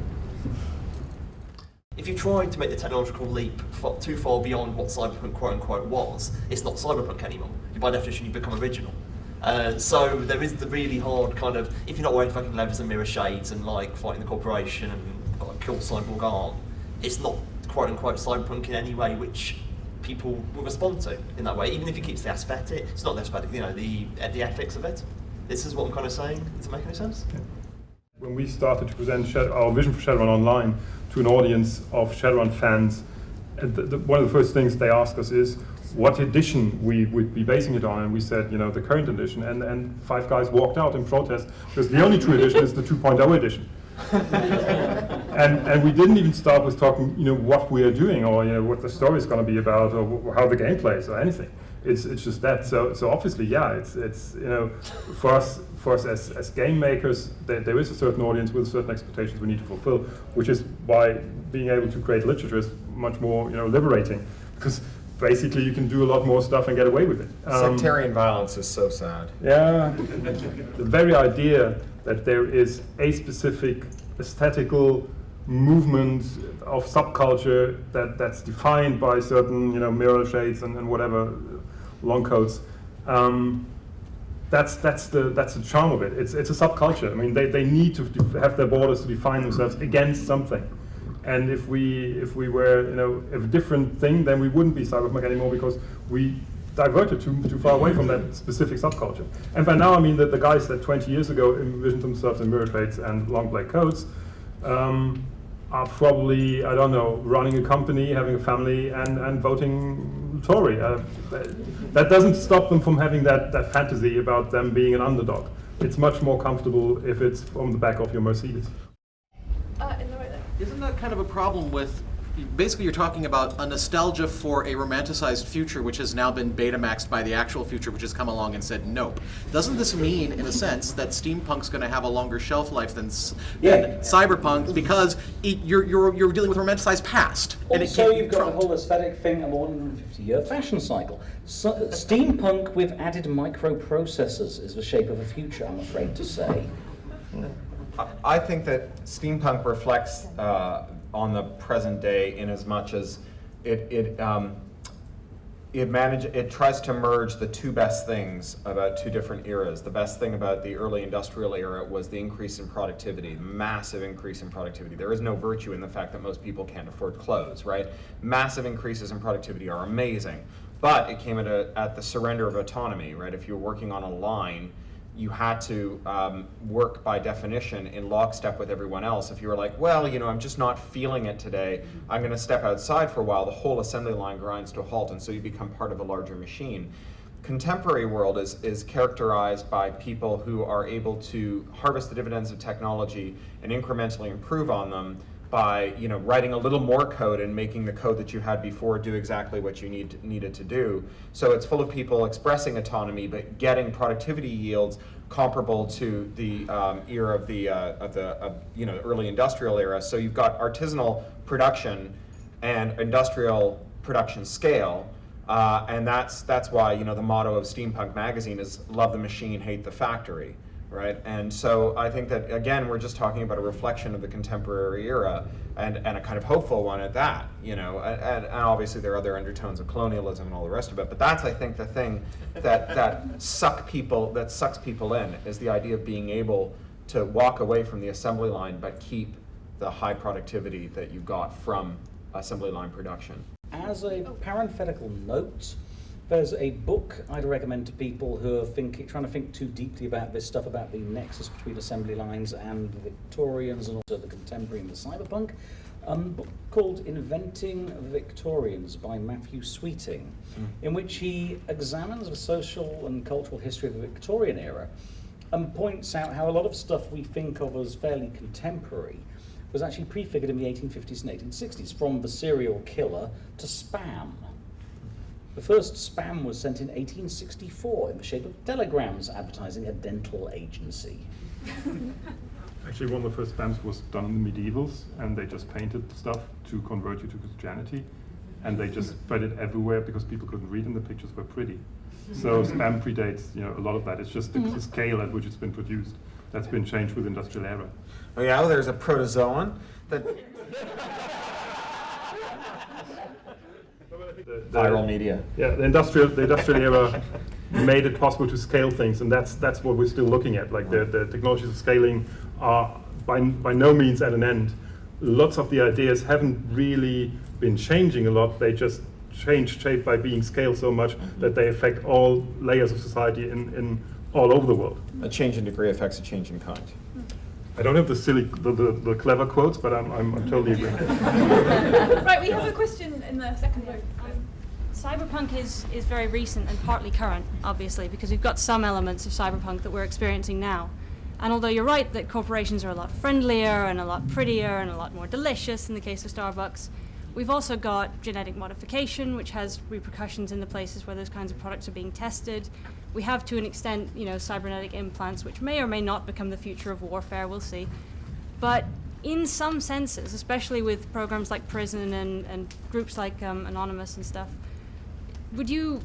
If you try to make the technological leap too far beyond what Cyberpunk quote-unquote was, it's not Cyberpunk anymore. By definition, you become original. So there is the really hard kind of, if you're not wearing fucking levers and mirror shades and like fighting the corporation and got a cool cyborg arm, it's not quote-unquote Cyberpunk in any way which people will respond to in that way. Even if it keeps the aesthetic, it's not the aesthetic, the ethics of it. This is what I'm kind of saying. Does it make any sense? Yeah. When we started to present our vision for Shadowrun Online to an audience of Shadowrun fans, one of the first things they asked us is what edition we would be basing it on, and we said, the current edition, and 5 guys walked out in protest because the only true edition is the 2.0 edition. and we didn't even start with talking, what we are doing, or what the story is going to be about, or how the game plays, or anything. It's just that. So obviously, yeah, it's for us as game makers, there is a certain audience with certain expectations we need to fulfill, which is why being able to create literature is much more liberating, because basically you can do a lot more stuff and get away with it. Sectarian violence is so sad. Yeah, the very idea that there is a specific aesthetical movement of subculture that's defined by certain mirror shades and whatever long coats. That's the charm of it. It's a subculture. I mean, they need to have their borders to define themselves against something, And if we were, you know, a different thing, then we wouldn't be cyberpunk anymore because we diverted too far away from that specific subculture. And by now, I mean that the guys that 20 years ago envisioned themselves in mirror trades and long black coats are probably, I don't know, running a company, having a family, and voting Tory. That doesn't stop them from having that fantasy about them being an underdog. It's much more comfortable if it's from the back of your Mercedes. In the right there. Isn't that kind of a problem with, basically you're talking about a nostalgia for a romanticized future which has now been Betamaxed by the actual future which has come along and said nope. Doesn't this mean, in a sense, that steampunk's going to have a longer shelf life than cyberpunk because you're dealing with a romanticized past? Also, you've got the whole aesthetic thing of a 150-year fashion cycle. So, steampunk with added microprocessors is the shape of the future, I'm afraid to say. I think that steampunk reflects on the present day in as much as it tries to merge the two best things about two different eras. The best thing about the early industrial era was the increase in productivity, massive increase in productivity. There is no virtue in the fact that most people can't afford clothes, right? Massive increases in productivity are amazing, but it came at the surrender of autonomy, right? If you're working on a line, you had to work by definition in lockstep with everyone else. If you were like, well, you know, I'm just not feeling it today, I'm going to step outside for a while, the whole assembly line grinds to a halt, and so you become part of a larger machine. Contemporary world is characterized by people who are able to harvest the dividends of technology and incrementally improve on them by, you know, writing a little more code and making the code that you had before do exactly what you needed to do. So it's full of people expressing autonomy, but getting productivity yields comparable to the era of the early industrial era. So you've got artisanal production and industrial production scale, and that's why, you know, the motto of Steampunk magazine is "Love the machine, hate the factory." Right, and so I think that, again, we're just talking about a reflection of the contemporary era, and a kind of hopeful one at that, you know, and obviously there are other undertones of colonialism and all the rest of it, but that's, I think, the thing that sucks people in, is the idea of being able to walk away from the assembly line but keep the high productivity that you got from assembly line production. As a parenthetical note, there's a book I'd recommend to people who are trying to think too deeply about this stuff, about the nexus between assembly lines and the Victorians and also the contemporary and the cyberpunk. A book called Inventing the Victorians by Matthew Sweeting, in which he examines the social and cultural history of the Victorian era and points out how a lot of stuff we think of as fairly contemporary was actually prefigured in the 1850s and 1860s, from the serial killer to spam. The first spam was sent in 1864 in the shape of telegrams advertising a dental agency. Actually, one of the first spams was done in the medievals, and they just painted stuff to convert you to Christianity, and they just spread it everywhere because people couldn't read and the pictures were pretty. So spam predates, you know, a lot of that. It's just the scale at which it's been produced that's been changed with industrial era. Oh yeah, well, there's a protozoan that. Viral media. Yeah, the industrial era made it possible to scale things, and that's what we're still looking at. Like the technologies of scaling are by no means at an end. Lots of the ideas haven't really been changing a lot. They just changed shape by being scaled so much that they affect all layers of society in all over the world. A change in degree affects a change in kind. I don't have the clever quotes, but I'm totally agreeing. Right, we have a question in the second row. Cyberpunk is very recent and partly current, obviously, because we've got some elements of cyberpunk that we're experiencing now. And although you're right that corporations are a lot friendlier and a lot prettier and a lot more delicious in the case of Starbucks, we've also got genetic modification, which has repercussions in the places where those kinds of products are being tested. We have, to an extent, you know, cybernetic implants, which may or may not become the future of warfare, we'll see. But in some senses, especially with programs like Prison and groups like Anonymous and stuff, would you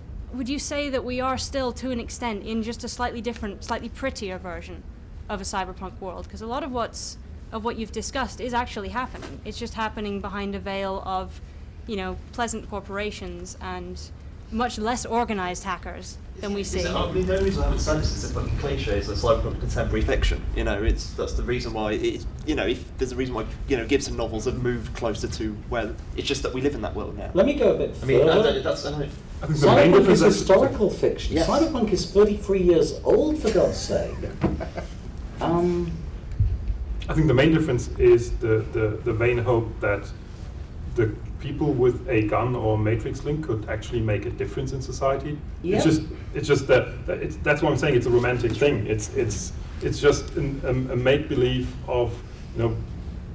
say that we are still, to an extent, in just a slightly different, slightly prettier version of a cyberpunk world? Because a lot of what you've discussed is actually happening. It's just happening behind a veil of, you know, pleasant corporations and much less organized hackers than we see. I mean, the only reason I haven't said this is a fucking cliche is that cyberpunk contemporary fiction. You know, that's the reason why if there's a reason why Gibson novels have moved closer to where it's just that we live in that world now. Let me go a bit further. I think the main Cyberpunk difference is historical fiction. Yes. Cyberpunk is 33 years old, for God's sake. I think the main difference is the vain hope that the people with a gun or matrix link could actually make a difference in society. Yeah. It's just that that's what I'm saying. It's a romantic thing. It's just a make believe of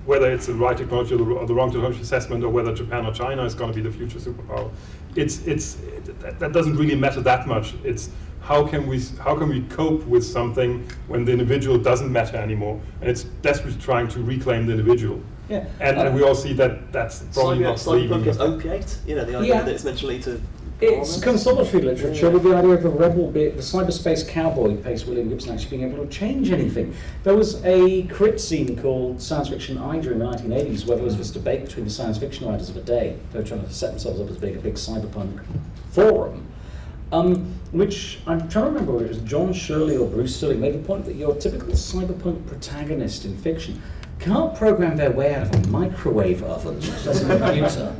whether it's the right technology or the wrong technology assessment, or whether Japan or China is going to be the future superpower. That doesn't really matter that much. It's how can we cope with something when the individual doesn't matter anymore, and it's desperately trying to reclaim the individual. Yeah. And we all see that that's probably not leaving. Cyberpunk is opiate. The idea that it's meant to lead to. It's consolatory literature with the idea of the rebel bit, the cyberspace cowboy pace William Gibson actually being able to change anything. There was a crit scene called Science Fiction Hydra in the 1980s where there was this debate between the science fiction writers of a day. They were trying to set themselves up as being a big cyberpunk forum. Which I'm trying to remember whether it was John Shirley or Bruce Sterling made the point that your typical cyberpunk protagonist in fiction can't program their way out of a microwave oven as a computer.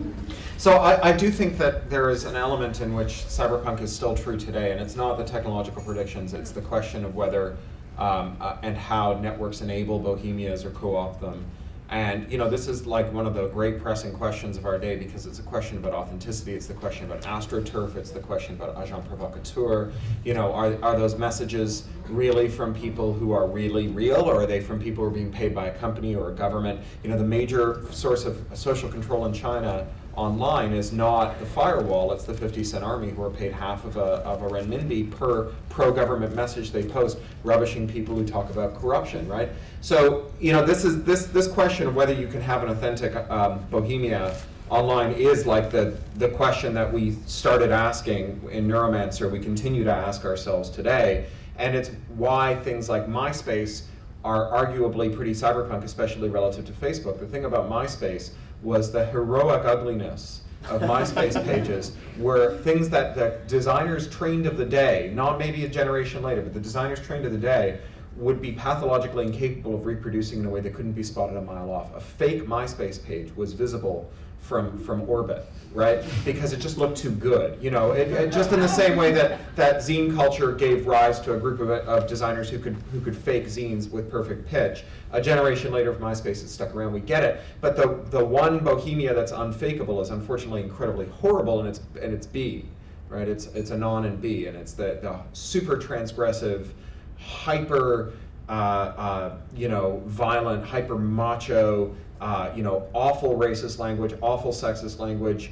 So I do think that there is an element in which cyberpunk is still true today, and it's not the technological predictions, it's the question of whether and how networks enable bohemias or co-opt them. And this is like one of the great pressing questions of our day, because it's a question about authenticity, it's the question about astroturf, it's the question about agent provocateur. Are those messages really from people who are really real, or are they from people who are being paid by a company or a government? The major source of social control in China online is not the firewall, it's the 50-cent army who are paid half of a renminbi per pro-government message they post, rubbishing people who talk about corruption, right? So, this question of whether you can have an authentic bohemia online is like the question that we started asking in Neuromancer, we continue to ask ourselves today, and it's why things like MySpace are arguably pretty cyberpunk, especially relative to Facebook. The thing about MySpace was the heroic ugliness of MySpace pages were things that the designers trained of the day, not maybe a generation later, but the designers trained of the day would be pathologically incapable of reproducing in a way that couldn't be spotted a mile off. A fake MySpace page was visible from orbit, right? Because it just looked too good. It just in the same way that zine culture gave rise to a group of designers who could fake zines with perfect pitch. A generation later, if MySpace had stuck around, we get it. But the one bohemia that's unfakeable is unfortunately incredibly horrible, and it's B, right? It's Anon and B, and it's the super transgressive, hyper violent, hyper macho, awful racist language, awful sexist language,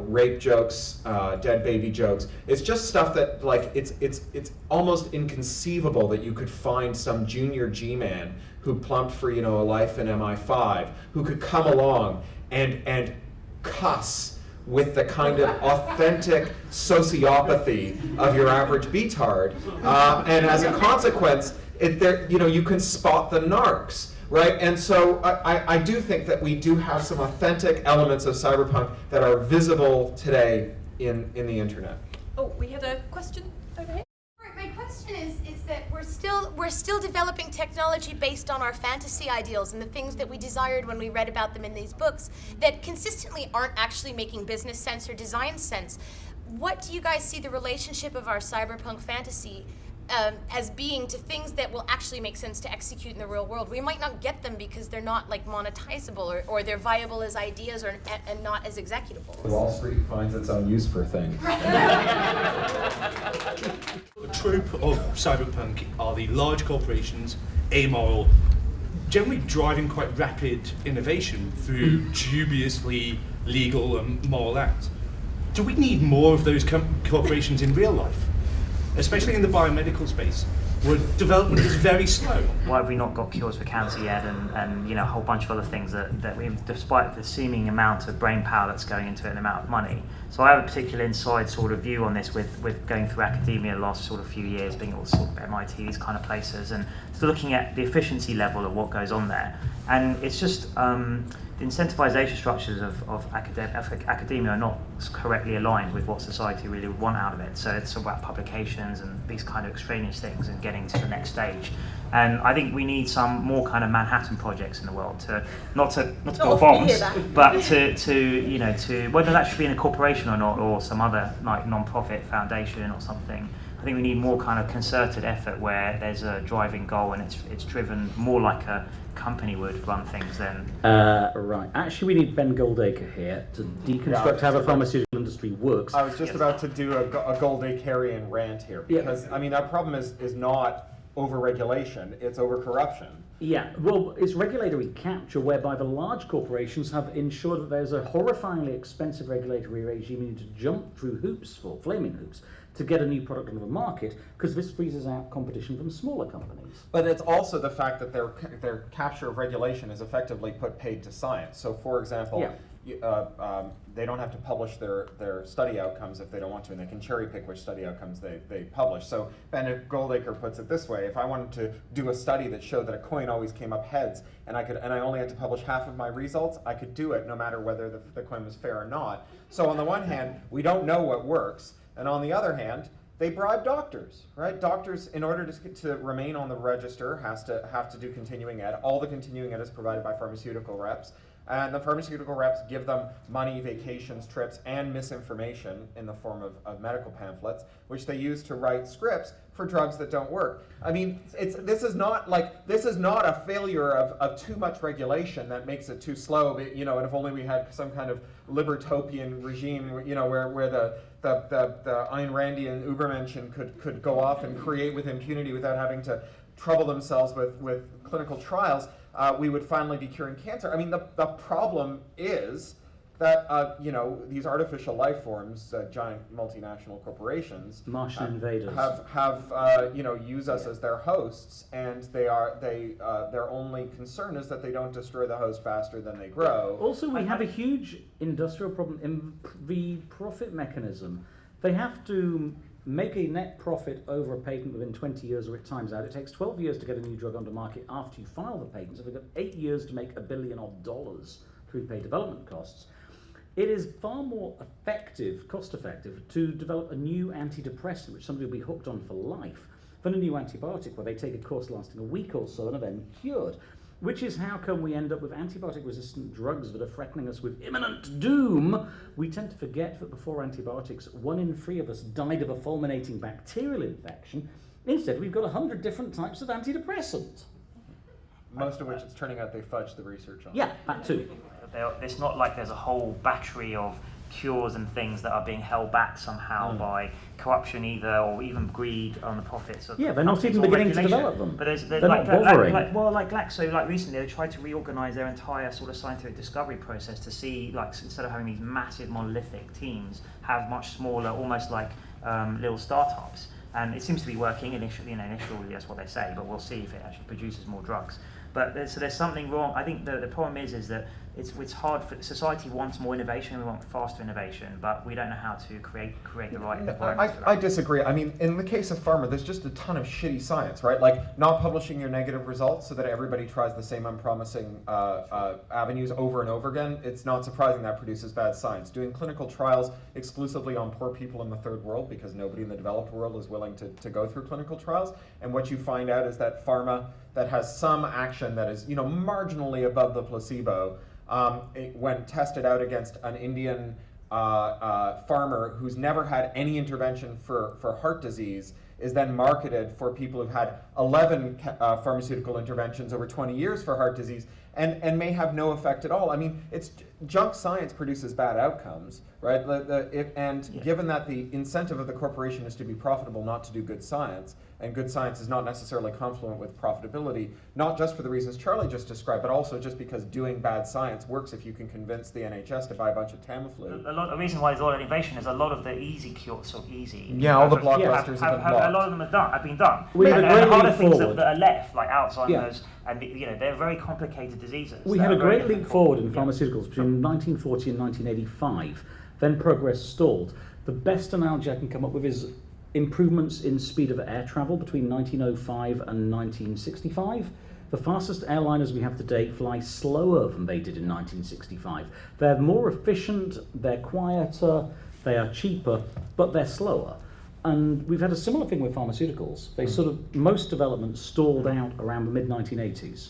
rape jokes, dead baby jokes. It's just stuff that it's almost inconceivable that you could find some junior G-man who plumped for a life in MI5 who could come along and cuss with the kind of authentic sociopathy of your average beatard, and as a consequence, you can spot the narcs. Right, and so I do think that we do have some authentic elements of cyberpunk that are visible today in the internet. Oh, we had a question over here. My question is that we're still developing technology based on our fantasy ideals and the things that we desired when we read about them in these books that consistently aren't actually making business sense or design sense. What do you guys see the relationship of our cyberpunk fantasy as being to things that will actually make sense to execute in the real world? We might not get them because they're not monetizable or they're viable as ideas and not as executable. Wall Street finds its own use for things. The trope of cyberpunk are the large corporations, amoral, generally driving quite rapid innovation through dubiously legal and moral acts. Do we need more of those corporations in real life? Especially in the biomedical space, where development is very slow. Why have we not got cures for cancer yet, and a whole bunch of other things that we, despite the seeming amount of brain power that's going into it and the amount of money. So I have a particular inside sort of view on this with going through academia the last sort of few years, being at sort of MIT, these kind of places, and so looking at the efficiency level of what goes on there. And it's just, the incentivization structures of academia are not correctly aligned with what society really would want out of it. So it's about publications and these kind of extraneous things and getting to the next stage. And I think we need some more kind of Manhattan projects in the world to not to build bombs, but to whether that should be in a corporation or not, or some other like non-profit foundation or something. I think we need more kind of concerted effort where there's a driving goal and it's driven more like a company would run things than. Right. Actually, we need Ben Goldacre here to deconstruct how the pharmaceutical industry works. I was just about to do a Goldacrean rant here because I mean our problem is not over-regulation, it's over-corruption. Yeah, well, it's regulatory capture whereby the large corporations have ensured that there's a horrifyingly expensive regulatory regime you need to jump through flaming hoops, to get a new product onto the market, because this freezes out competition from smaller companies. But it's also the fact that their capture of regulation is effectively put paid to science. So, for example, they don't have to publish their study outcomes if they don't want to, and they can cherry pick which study outcomes they publish. So Ben Goldacre puts it this way: if I wanted to do a study that showed that a coin always came up heads, and I only had to publish half of my results, I could do it no matter whether the coin was fair or not. So on the one hand, we don't know what works. And on the other hand, they bribe doctors, right? Doctors, in order to remain on the register, have to do continuing ed. All the continuing ed is provided by pharmaceutical reps. And the pharmaceutical reps give them money, vacations, trips, and misinformation in the form of medical pamphlets, which they use to write scripts for drugs that don't work. I mean, this is not a failure of too much regulation that makes it too slow. And if only we had some kind of libertopian regime, where the Ayn Randian Übermenschen could go off and create with impunity without having to trouble themselves with clinical trials. We would finally be curing cancer. I mean, the problem is that these artificial life forms, giant multinational corporations, Martian invaders, have use us as their hosts, and their only concern is that they don't destroy the host faster than they grow. Also, we have a huge industrial problem in the profit mechanism. They have to make a net profit over a patent within 20 years, or it times out. It takes 12 years to get a new drug onto market after you file the patent, so they've got 8 years to make $1 billion through paid development costs. It is far more cost-effective, to develop a new antidepressant, which somebody will be hooked on for life, than a new antibiotic, where they take a course lasting a week or so and are then cured. Which is how come we end up with antibiotic-resistant drugs that are threatening us with imminent doom. We tend to forget that before antibiotics, 1 in 3 of us died of a fulminating bacterial infection. Instead, we've got 100 different types of antidepressants. Most of which it's turning out they fudged the research on. Yeah, that too. It's not like there's a whole battery of cures and things that are being held back somehow by corruption either, or even greed on the profits of they're not even beginning to develop them. But they're not bothering. Like recently they tried to reorganize their entire sort of scientific discovery process to see, like, instead of having these massive monolithic teams, have much smaller, almost like little startups. And it seems to be working initially, that's what they say, but we'll see if it actually produces more drugs. But there's something wrong. I think the problem is that it's hard for society wants more innovation. We want faster innovation, but we don't know how to create the right environment. I disagree. I mean, in the case of pharma, there's just a ton of shitty science, right? Like not publishing your negative results so that everybody tries the same unpromising avenues over and over again. It's not surprising that produces bad science. Doing clinical trials exclusively on poor people in the third world, because nobody in the developed world is willing to go through clinical trials. And what you find out is that pharma that has some action that is marginally above the placebo, when tested out against an Indian farmer who's never had any intervention for heart disease, is then marketed for people who've had 11 pharmaceutical interventions over 20 years for heart disease, and may have no effect at all. I mean, it's junk science produces bad outcomes, right? Given that the incentive of the corporation is to be profitable, not to do good science, and good science is not necessarily confluent with profitability, not just for the reasons Charlie just described, but also just because doing bad science works if you can convince the NHS to buy a bunch of Tamiflu. The reason why there's a lot of innovation is a lot of the easy cures, so easy. Yeah, all the blockbusters have been blocked. A lot of them have been done. We had and harder things that are left, like Alzheimer's, and they're very complicated diseases. We had a great leap forward in pharmaceuticals between 1940 and 1985. Then progress stalled. The best analogy I can come up with is improvements in speed of air travel between 1905 and 1965. The fastest airliners we have today fly slower than they did in 1965. They're more efficient, they're quieter, they are cheaper, but they're slower. And we've had a similar thing with pharmaceuticals. They most development stalled out around the mid-1980s.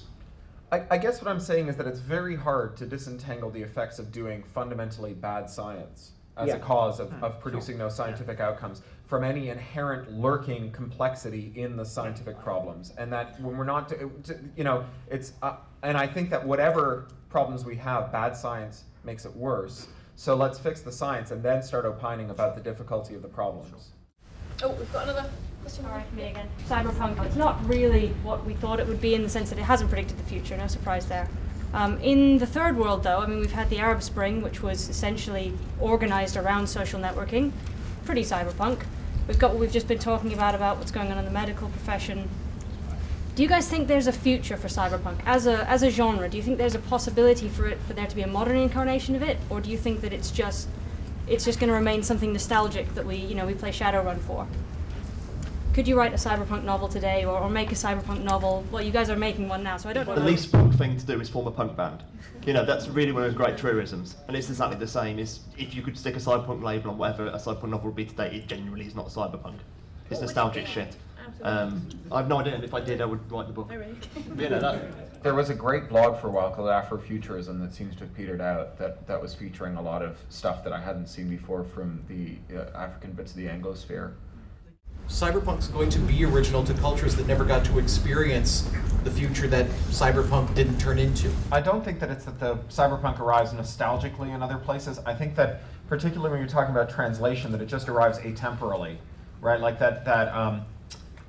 I guess what I'm saying is that it's very hard to disentangle the effects of doing fundamentally bad science as a cause of producing those scientific outcomes from any inherent lurking complexity in the scientific problems. And that when we're not, it's, and I think that whatever problems we have, bad science makes it worse. So let's fix the science and then start opining about the difficulty of the problems. Oh, we've got another question. All right, me again. Cyberpunk, it's not really what we thought it would be in the sense that it hasn't predicted the future, no surprise there. In the third world, though, I mean, we've had the Arab Spring, which was essentially organized around social networking, pretty cyberpunk. We've got what we've just been talking about what's going on in the medical profession. Do you guys think there's a future for cyberpunk as a genre? Do you think there's a possibility for there to be a modern incarnation of it, or do you think that it's just going to remain something nostalgic that we play Shadowrun for? Could you write a cyberpunk novel today, or make a cyberpunk novel? Well, you guys are making one now, so I don't know. The least punk thing to do is form a punk band. That's really one of those great truisms. And it's exactly the same as if you could stick a cyberpunk label on whatever a cyberpunk novel would be today, it genuinely is not cyberpunk. It's nostalgic shit. I've no idea, and if I did, I would write the book. Oh, really? There was a great blog for a while called Afrofuturism that seems to have petered out, that was featuring a lot of stuff that I hadn't seen before from the African bits of the Anglosphere. Cyberpunk's going to be original to cultures that never got to experience the future that cyberpunk didn't turn into. I don't think that it's that the cyberpunk arrives nostalgically in other places. I think that, particularly when you're talking about translation, that it just arrives atemporally, right? Like that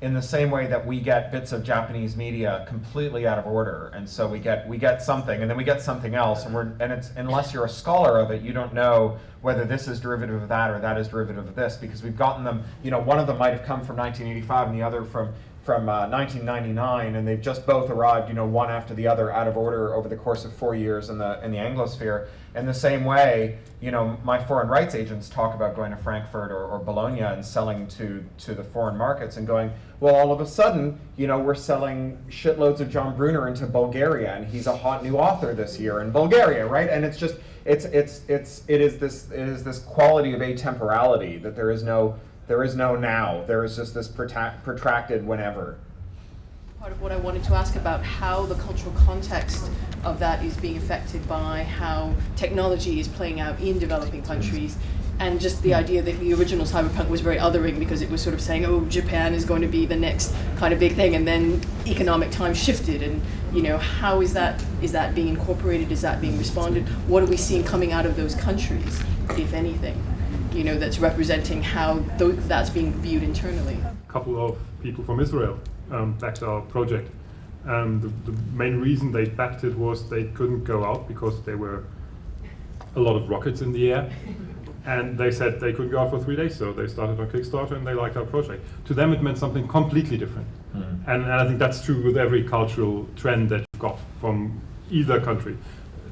in the same way that we get bits of Japanese media completely out of order, and so we get something, and then we get something else, and it's unless you're a scholar of it, you don't know whether this is derivative of that or that is derivative of this, because we've gotten them. One of them might have come from 1985 and the other from 1999, and they've just both arrived, one after the other, out of order over the course of 4 years in the Anglosphere. In the same way, my foreign rights agents talk about going to Frankfurt or Bologna and selling to the foreign markets and going, well, all of a sudden, we're selling shitloads of John Brunner into Bulgaria, and he's a hot new author this year in Bulgaria, right? And it's just, it is this quality of atemporality that there is no now. There is just this protracted whenever. Part of what I wanted to ask about how the cultural context of that is being affected by how technology is playing out in developing countries, and just the idea that the original cyberpunk was very othering because it was sort of saying, oh, Japan is going to be the next kind of big thing, and then economic times shifted, and how is that being incorporated? Is that being responded? What are we seeing coming out of those countries, if anything? That's representing how that's being viewed internally. A couple of people from Israel backed our project. The main reason they backed it was they couldn't go out because there were a lot of rockets in the air. And they said they couldn't go out for 3 days, so they started on Kickstarter and they liked our project. To them it meant something completely different. And I think that's true with every cultural trend that you've got from either country.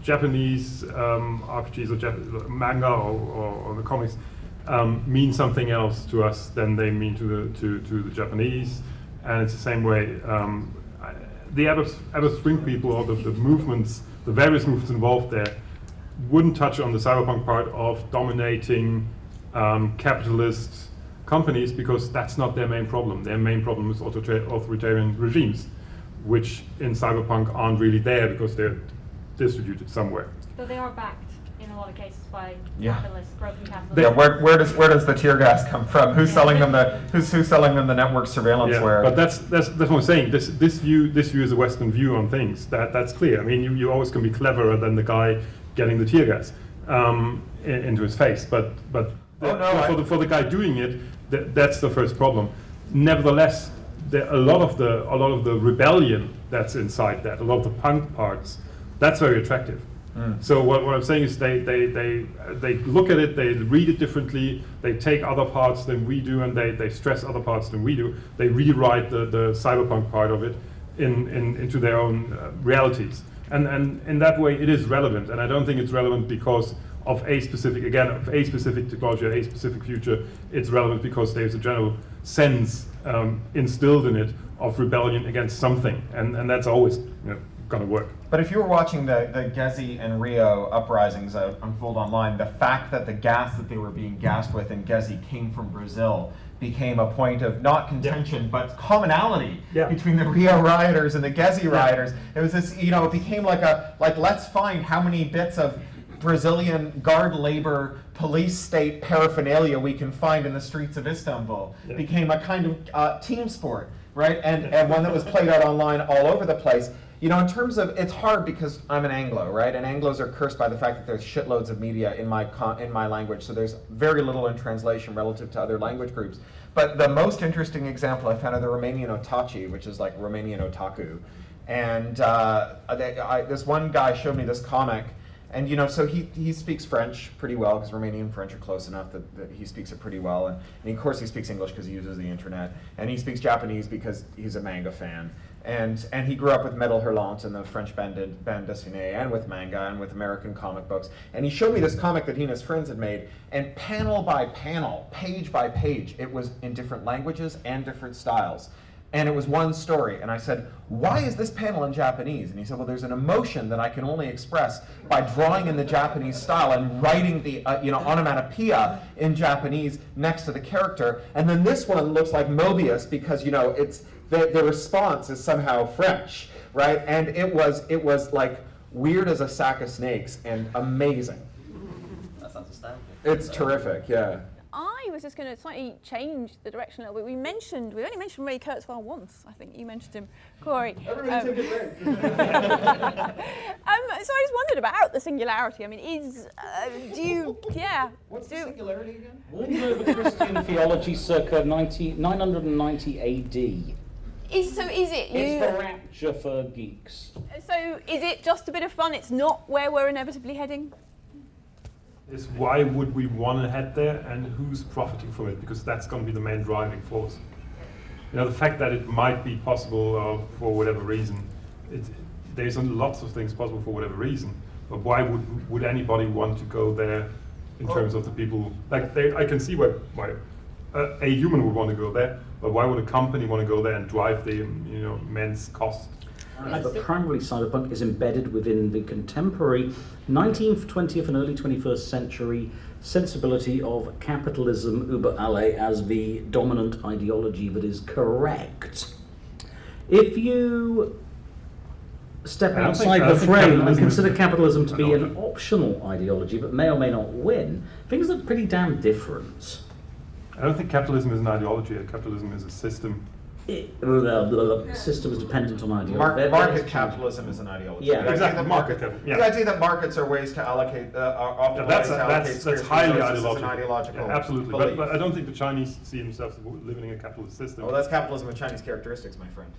Japanese RPGs or manga or the comics mean something else to us than they mean to the Japanese, and it's the same way. The Arab Spring people, or the movements, the various movements involved there, wouldn't touch on the cyberpunk part of dominating capitalist companies, because that's not their main problem. Their main problem is authoritarian regimes, which in cyberpunk aren't really there because they're distributed somewhere. Though they are backed in a lot of cases by capitalists, broken capitalists. Yeah, where does the tear gas come from? Who's selling them who's selling them the network surveillanceware? But that's what I'm saying. This view is a Western view on things. That's clear. I mean, you always can be cleverer than the guy getting the tear gas into his face. But for the guy doing it, that's the first problem. Nevertheless, a lot of the rebellion that's inside that, a lot of the punk parts, that's very attractive. So what I'm saying is they look at it, they read it differently, they take other parts than we do, and they stress other parts than we do. They rewrite the cyberpunk part of it into their own realities. And in that way it is relevant, and I don't think it's relevant because of a specific technology or a specific future. It's relevant because there's a general sense instilled in it of rebellion against something, and that's always going to work. But if you were watching the Gezi and Rio uprisings unfold online, the fact that the gas that they were being gassed with in Gezi came from Brazil became a point of not contention, but commonality between the Rio rioters and the Gezi rioters. It was this, it became like let's find how many bits of Brazilian guard labor police state paraphernalia we can find in the streets of Istanbul. It became a kind of team sport, right? And one that was played out online all over the place. In terms of, it's hard because I'm an Anglo, right? And Anglos are cursed by the fact that there's shitloads of media in my language, so there's very little in translation relative to other language groups. But the most interesting example I found are the Romanian otachi, which is like Romanian otaku. And this one guy showed me this comic, and so he speaks French pretty well, because Romanian and French are close enough that he speaks it pretty well. And of course he speaks English because he uses the internet. And he speaks Japanese because he's a manga fan. And he grew up with Metal Hurlant and the French bande dessinée, and with manga, and with American comic books. And he showed me this comic that he and his friends had made, and panel by panel, page by page, it was in different languages and different styles. And it was one story. And I said, why is this panel in Japanese? And he said, well, there's an emotion that I can only express by drawing in the Japanese style and writing the onomatopoeia in Japanese next to the character. And then this one looks like Mobius because, it's the response is somehow French, right? And it was like weird as a sack of snakes and amazing. That's understandable. It's terrific, yeah. I was just going to slightly change the direction a little bit. We only mentioned Ray Kurzweil once. I think you mentioned him, Cory. So I just wondered about the singularity. I mean, What's the singularity again? Warmed over Christian theology circa 990 AD. Is it you? It's the rapture for geeks. So is it just a bit of fun? It's not where we're inevitably heading? Is why would we want to head there, and who's profiting from it? Because that's going to be the main driving force. The fact that it might be possible for whatever reason, there's lots of things possible for whatever reason. But why would anybody want to go there in terms of the people? I can see why a human would want to go there, but why would a company want to go there and drive the immense cost? But primarily Cyberpunk is embedded within the contemporary 19th, 20th and early 21st century sensibility of capitalism über alle as the dominant ideology that is correct. If you step outside the frame and consider capitalism to be an optional ideology that may or may not win, things look pretty damn different. I don't think capitalism is an ideology. Capitalism is a system. The system is dependent on ideology. Market capitalism is an ideology. Yeah, exactly. The idea that markets are ways to allocate, that's highly ideological. Is an ideological absolutely. But I don't think the Chinese see themselves living in a capitalist system. Well, that's capitalism with Chinese characteristics, my friend.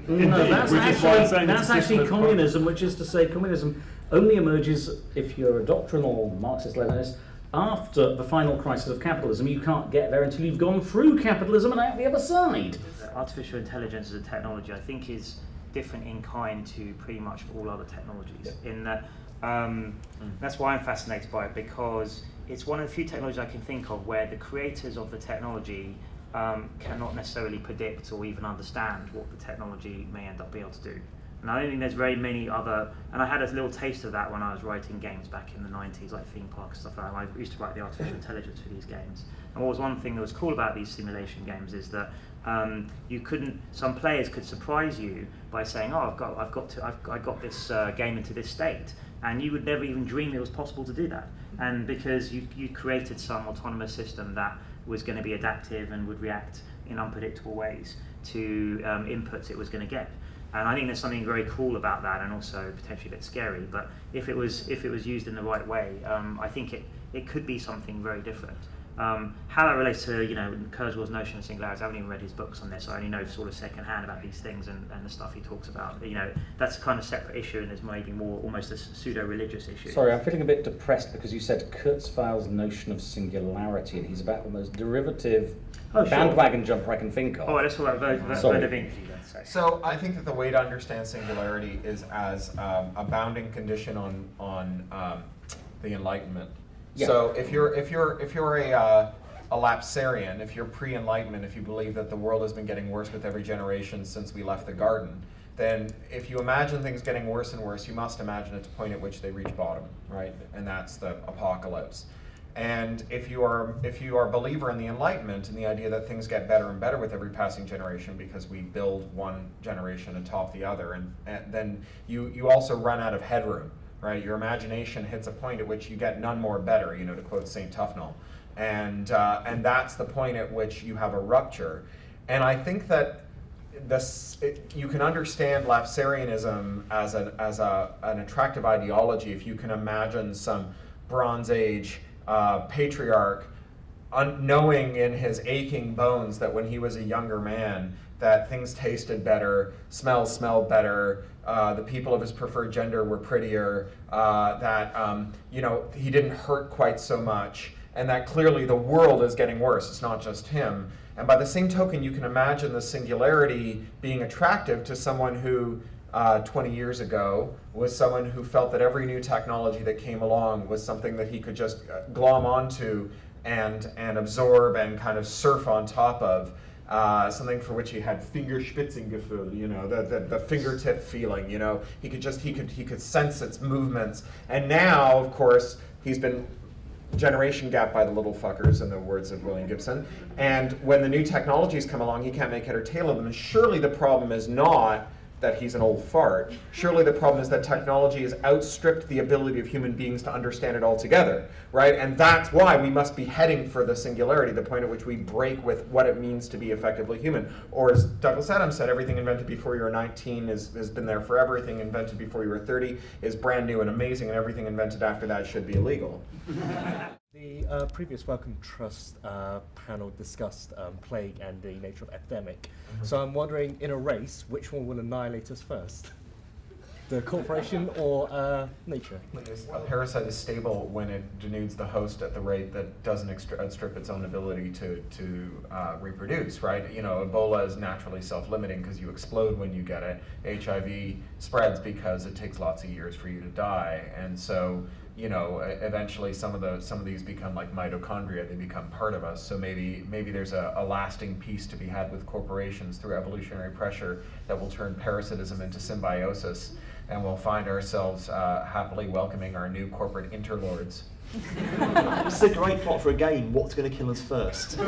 No, that's actually communism, which is to say communism only emerges if you're a doctrinal Marxist-Leninist after the final crisis of capitalism. You can't get there until you've gone through capitalism and out the other side. Artificial intelligence as a technology, I think, is different in kind to pretty much all other technologies. In that, that's why I'm fascinated by it, because it's one of the few technologies I can think of where the creators of the technology cannot necessarily predict or even understand what the technology may end up being able to do. And I don't think there's very many other, and I had a little taste of that when I was writing games back in the 90s, like theme park and stuff like that. I used to write the artificial intelligence for these games. And what was one thing that was cool about these simulation games is that some players could surprise you by saying, oh, I got this game into this state, and you would never even dream it was possible to do that. And because you created some autonomous system that was going to be adaptive and would react in unpredictable ways to inputs it was going to get. And I think there's something very cool about that, and also potentially a bit scary. But if it was used in the right way, I think it could be something very different. How that relates to Kurzweil's notion of singularity, I haven't even read his books on this. I only know sort of secondhand about these things and the stuff he talks about. That's a kind of separate issue, and there's maybe more almost a pseudo-religious issue. Sorry, I'm feeling a bit depressed because you said Kurzweil's notion of singularity, and he's about the most derivative bandwagon jumper I can think of. Oh, that's what Vodavinci. So I think that the way to understand singularity is as a bounding condition on the Enlightenment. Yeah. So if you're a lapsarian, if you're pre-enlightenment, if you believe that the world has been getting worse with every generation since we left the garden, then if you imagine things getting worse and worse, you must imagine at the point at which they reach bottom, right? And that's the apocalypse. And if you are a believer in the Enlightenment and the idea that things get better and better with every passing generation because we build one generation atop the other, and then you also run out of headroom, right? Your imagination hits a point at which you get none more better, you know, to quote St. Tufnell. And that's the point at which you have a rupture. And I think that you can understand Lapsarianism as an attractive ideology if you can imagine some Bronze Age patriarch knowing in his aching bones that when he was a younger man that things tasted better, smells smelled better, the people of his preferred gender were prettier, that he didn't hurt quite so much, and that clearly the world is getting worse. It's not just him. And by the same token, you can imagine the singularity being attractive to someone who 20 years ago was someone who felt that every new technology that came along was something that he could just glom onto and absorb and kind of surf on top of. Something for which he had Fingerspitzengefühl, you know, the fingertip feeling, you know. He could sense its movements. And now, of course, he's been generation gap by the little fuckers, in the words of William Gibson. And when the new technologies come along, he can't make head or tail of them. And surely the problem is not that he's an old fart. Surely the problem is that technology has outstripped the ability of human beings to understand it altogether, right? And that's why we must be heading for the singularity, the point at which we break with what it means to be effectively human. Or as Douglas Adams said, everything invented before you were 19 has been there forever. Everything invented before you were 30 is brand new and amazing, and everything invented after that should be illegal. The previous Wellcome Trust panel discussed plague and the nature of epidemic. Mm-hmm. So I'm wondering, in a race, which one will annihilate us first? The corporation or nature? A parasite is stable when it denudes the host at the rate that doesn't outstrip its own ability to reproduce, right? You know, Ebola is naturally self-limiting because you explode when you get it. HIV spreads because it takes lots of years for you to die, and so, you know, eventually some of these become like mitochondria. They become part of us. So maybe there's a lasting peace to be had with corporations through evolutionary pressure that will turn parasitism into symbiosis, and we'll find ourselves happily welcoming our new corporate interlords. It's a great plot for a game. What's going to kill us first?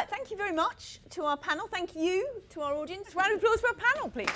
Thank you very much to our panel. Thank you to our audience. Round of applause for our panel, please.